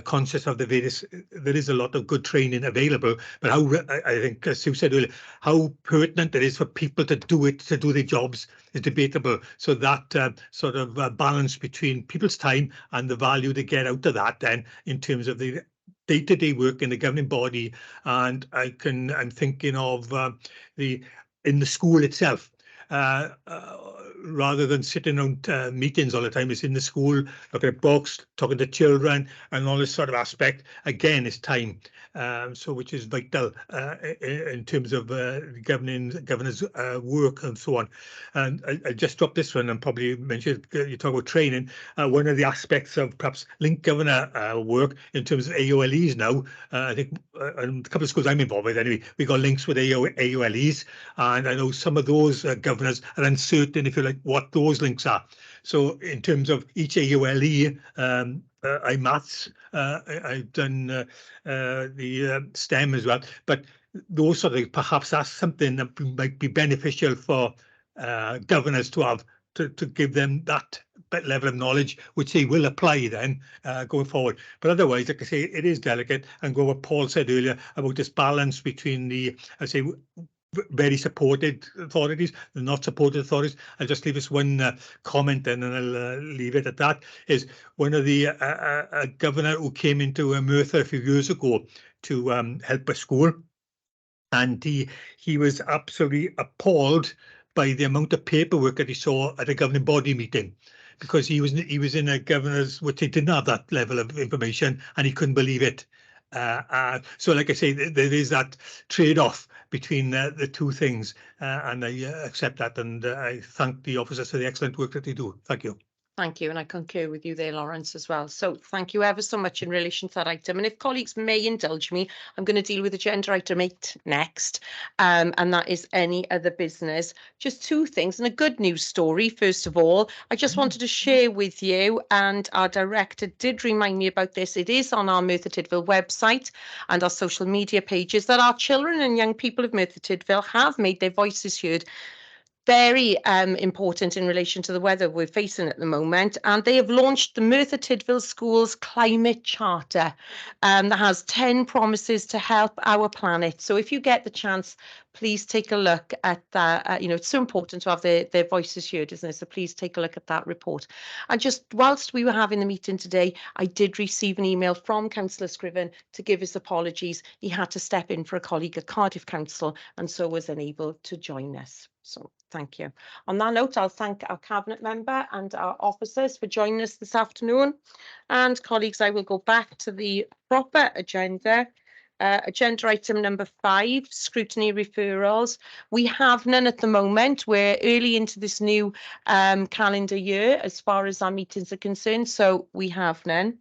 conscious of the various, there is a lot of good training available, but how I think, as Sue said earlier, how pertinent it is for people to do their jobs is debatable. So that sort of balance between people's time and the value they get out of that then in terms of the day-to-day work in the governing body. And I'm thinking of in the school itself. Rather than sitting on meetings all the time, it's in the school, looking at books, talking to children, and all this sort of aspect. Again, it's time, so which is vital in terms of governor's work and so on. And I just dropped this one and probably mentioned you talk about training. One of the aspects of perhaps link governor work in terms of AOLEs now. I think a couple of schools I'm involved with anyway, we got links with AOLEs, and I know some of those governors are uncertain, if you like, what those links are. So in terms of each AOLE, I'm maths, I've done the STEM as well, but those sort of things, perhaps that's something that might be beneficial for governors to have, to give them that level of knowledge, which they will apply then going forward. But otherwise, like I say, it is delicate, and go what Paul said earlier about this balance between the, I say, very supported authorities, the not supported authorities. I'll just leave us one comment then, and I'll leave it at that. Is one of the a governor who came into Merthyr a few years ago to help a school, and he was absolutely appalled by the amount of paperwork that he saw at a governing body meeting, because he was in a governor's which he didn't have that level of information, and he couldn't believe it. So, like I say, there is that trade-off between the two things, and I accept that, and I thank the officers for the excellent work that they do. Thank you. Thank you, and I concur with you there, Lawrence, as well. So thank you ever so much in relation to that item. And if colleagues may indulge me, I'm going to deal with agenda item 8 next, and that is any other business. Just two things and a good news story. First of all, I just wanted to share with you, and our director did remind me about this. It is on our Merthyr Tydfil website and our social media pages that our children and young people of Merthyr Tydfil have made their voices heard. Very important in relation to the weather we're facing at the moment, and they have launched the Merthyr Tydfil Schools Climate Charter that has 10 promises to help our planet. So if you get the chance, please take a look at that. It's so important to have their voices heard, isn't it? So please take a look at that report. And just whilst we were having the meeting today, I did receive an email from Councillor Scriven to give his apologies. He had to step in for a colleague at Cardiff Council and so was unable to join us. So thank you. On that note, I'll thank our Cabinet member and our officers for joining us this afternoon. And colleagues, I will go back to the proper agenda. Agenda item number 5, scrutiny referrals. We have none at the moment. We're early into this new calendar year as far as our meetings are concerned, so we have none.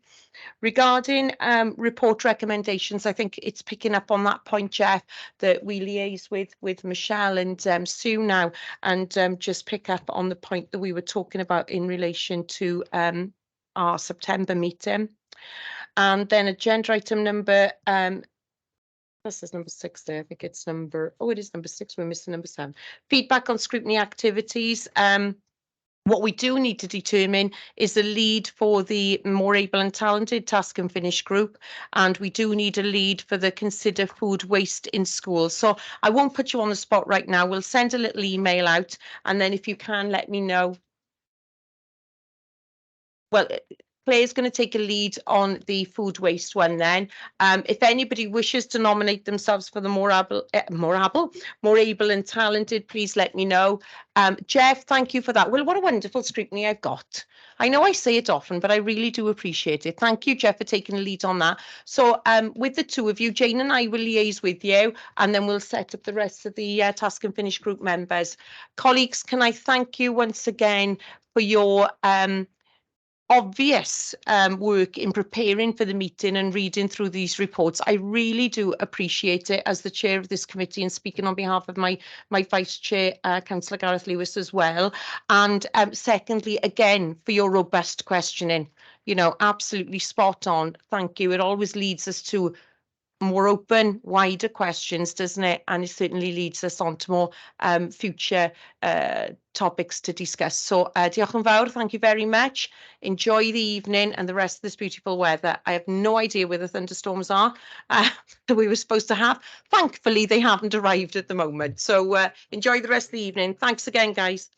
Regarding report recommendations, I think it's picking up on that point, Jeff, that we liaise with Michelle and Sue now, and just pick up on the point that we were talking about in relation to our September meeting. And then agenda item number, this is number 6 there, I think it's number, it is number 6, we're missing number 7. Feedback on scrutiny activities. What we do need to determine is the lead for the more able and talented task and finish group, and we do need a lead for the consider food waste in schools. So I won't put you on the spot right now. We'll send a little email out, and then if you can let me know. Well, Claire's going to take a lead on the food waste one then. If anybody wishes to nominate themselves for the more able and talented, please let me know. Jeff, thank you for that. Well, what a wonderful scrutiny I've got. I know I say it often, but I really do appreciate it. Thank you, Jeff, for taking the lead on that. So with the two of you, Jane and I will liaise with you, and then we'll set up the rest of the task and finish group members. Colleagues, can I thank you once again for your obvious work in preparing for the meeting and reading through these reports. I really do appreciate it as the chair of this committee and speaking on behalf of my vice chair, Councillor Gareth Lewis as well. And secondly, again, for your robust questioning, absolutely spot on. Thank you. It always leads us to more open, wider questions, doesn't it? And it certainly leads us on to more future topics to discuss. So diolch yn fawr, thank you very much. Enjoy the evening and the rest of this beautiful weather. I have no idea where the thunderstorms are that we were supposed to have. Thankfully, they haven't arrived at the moment. So enjoy the rest of the evening. Thanks again, guys.